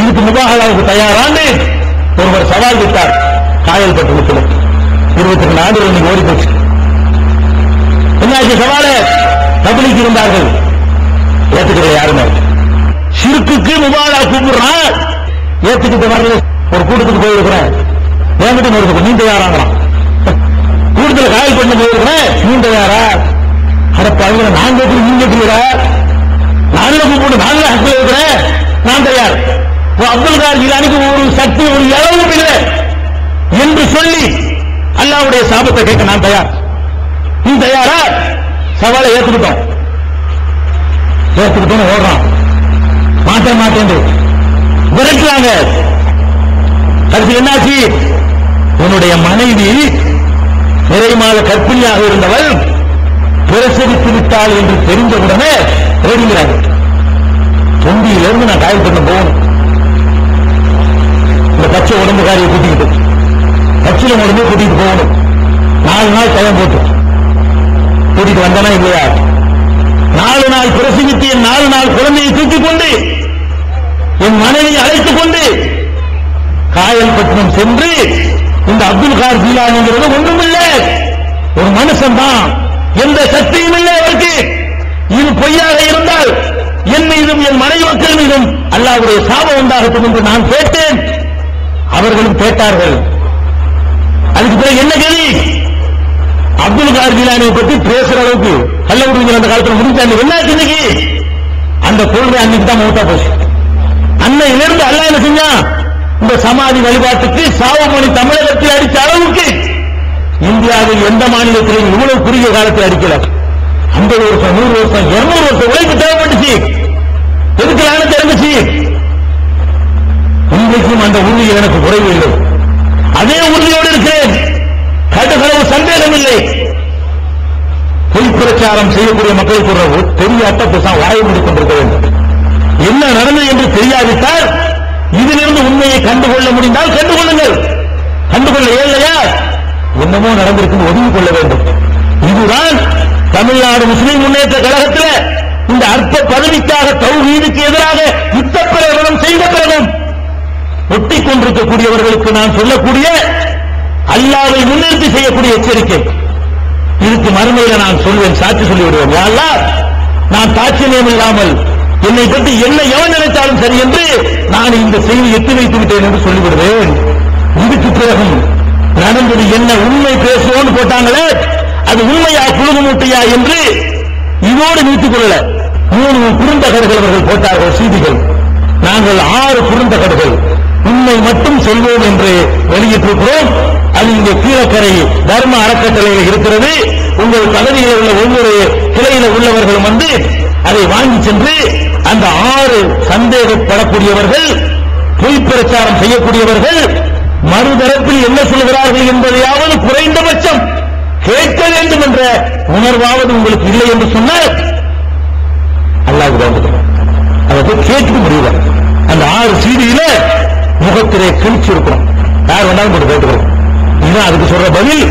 இதுக்கு முபாஹலாவுக்கு தயாரான்னு ஒருவர் சவால் விட்டார். காயல் பட்டணத்தில் 22 ஆண்டுகள் இன்னைக்கு ஓடி போச்சு. என்னாச்சு சவால? தப்லீக் இருந்தார்கள், ஏத்துக்கிற யாருமே ஷிர்க்குக்கு முபாஹலா கூப்பிடுறான், ஏத்துக்கிட்ட வரல. ஒரு கூட்டத்துக்கு போயிருக்கிறேன், என்கிட்ட ஒரு நீ தயாராங்கிறான். கூட்டத்தில் காயல் பண்ண போயிருக்கிறேன், நீ தயாரா? அடப்பாங்க, நான் கேட்கிறேன், நீங்க கேட்கிறீரா? நான்ல கூப்பிட்டு நான்ல ஹக்கில் இருக்கிறேன், நான் தயார். அப்துல் காதர் ஜிலானிக்கு ஒரு சக்தி ஒரு அளவும் இல்லை என்று சொல்லி அல்லாஹ்வுடைய சாபத்தை கேட்க நான் தயார், நீ தயாரா? சவாலை ஏத்துக்கிட்டோம் ஓடுறான், மாட்டேன் விரட்டுறாங்க. அடுத்து என்னாச்சு? உன்னுடைய மனைவி நிறை மாத கற்பிணியாக இருந்தவள் பிரசவித்து விட்டாள் என்று தெரிந்தவுடனே ஓடுகிறார்கள். தொண்டியிலிருந்து நான் காயல் பண்ண போகணும், இந்த பச்சை உடம்புக்காரியை கூட்டிக்கிட்டு பச்சில உடம்பே கூட்டிட்டு போகணும். 4 நாள் டைம் போட்டு கூட்டிட்டு வந்தானா இல்லையா? 4 நாள் பிரசவித்து என் 4 நாள் குழந்தையை தூக்கிக் கொண்டு என் மனைவியை அழைத்துக் கொண்டு காயல் பட்டணம் சென்று இந்த அப்துல் காதர் ஜிலானிங்கிறது ஒன்றுமில்லை, ஒரு மனுஷன் தான், எந்த சக்தியும் இல்லை அவருக்கு. இது பொய்யாக இருந்தால் என் மீதும் என் மனைவி மக்கள் மீதும் அல்லாஹ்வுடைய சாபம் உண்டாகட்டும் என்று நான் கேட்டேன், அவர்களும் கேட்டார்கள். அதுக்கு பிறகு என்ன கேள்வி? அப்துல் காதர் ஜிலானியை பற்றி பேசுற அளவுக்கு அல்ல விடுவீங்க அந்த காலத்தில் முடிஞ்சாங்க. என்ன இன்னைக்கு அந்த கொள்கை அன்னைக்கு தான் மூத்தா போச்சு. அன்னையிலிருந்து அல்லாஹ் என்ன செஞ்சான்? இந்த சமாதி வழிபாட்டுக்கு சாவுமணி தமிழகத்தில் அடித்த அளவுக்கு இந்தியாவில் எந்த மாநிலத்திலும் இவ்வளவு குறுகிய காலத்தில் அடிக்கல. 50 வருஷம் 100 வருஷம் 200 வருஷம் உழைப்பு தேவைப்பட்டுச்சு. எதுக்கு லானத்து இருந்துச்சு? இன்றைக்கும் அந்த உறுதியில் எனக்கு குறைவு இல்லை, அதே உறுதியோடு இருக்கிறேன், கடுகளவு சந்தேகம் இல்லை. பொய் பிரச்சாரம் செய்யக்கூடிய மக்களுக்கு ஒரு பெரிய அட்டப்பசம் வாய் மூடிக் கொண்டிருக்க வேண்டும். என்ன நடந்தது என்று தெரியாவிட்டால் இதிலிருந்து உண்மையை கண்டுகொள்ள முடிந்தால் கண்டுகொள்ளுங்கள். கண்டுகொள்ள இல்லையா என்னமோ நடந்திருக்கும் ஒதுங்கிக் கொள்ள வேண்டும். இதுதான் தமிழ்நாடு முஸ்லிம் முன்னேற்ற கழகத்தில் இந்த அற்ப பதவிக்காக தௌஹீதுக்கு எதிராக யுத்த பிரகடனம் செய்த பிறகும் ஒட்டிக் கொண்டிருக்கக்கூடியவர்களுக்கு நான் சொல்லக்கூடிய அல்லாஹ்வை முன்னிறுத்தி செய்யக்கூடிய எச்சரிக்கை. இதுக்கு மறுமையில நான் சொல்வேன், சாட்சி சொல்லிவிடுவேன். யா அல்லாஹ், நான் தாட்சியம் இல்லாமல் என்னை பற்றி என்ன எவன் நினைத்தாலும் சரி என்று நான் இந்த செய்தி எத்தி வைத்து விட்டேன் என்று சொல்லிவிடுவேன். இதுக்கு பிறகும் நடந்தது என்ன, உண்மை பேசுவோன்னு போட்டாங்களே அது உண்மையா புழுகு மூட்டையா என்று இதோடு நீட்டிக் கொள்ள 3 குறுந்தகடுகள் அவர்கள் போட்டார்கள் செய்திகள். நாங்கள் 6 குறுந்தகடுகள் உண்மை மட்டும் சொல்வோம் என்று வெளியிட்டிருக்கிறோம். அது இங்கே கீழக்கரை தர்ம அறக்கட்டளையில் இருக்கிறது. உங்கள் பகுதியில் உள்ள ஒவ்வொரு கிளையில உள்ளவர்களும் வந்து அதை வாங்கி சென்று அந்த 6 சந்தேகப்படக்கூடியவர்கள், பொய் பிரச்சாரம் செய்யக்கூடியவர்கள் மறுதரப்பில் என்ன சொல்கிறார்கள் என்பதையாவது குறைந்தபட்சம் கேட்க வேண்டும் என்ற உணர்வாவது உங்களுக்கு இல்லை என்று சொன்னால் அல்லாஹ் அதை கேட்க முடியல. அந்த 6 சீடியில முகத்திலே கிழிச்சு இருக்கிறோம். யார் வேண்டாலும் போட்டு கேட்டுக்கிறோம். இதுதான் அதுக்கு சொல்ற பதில்.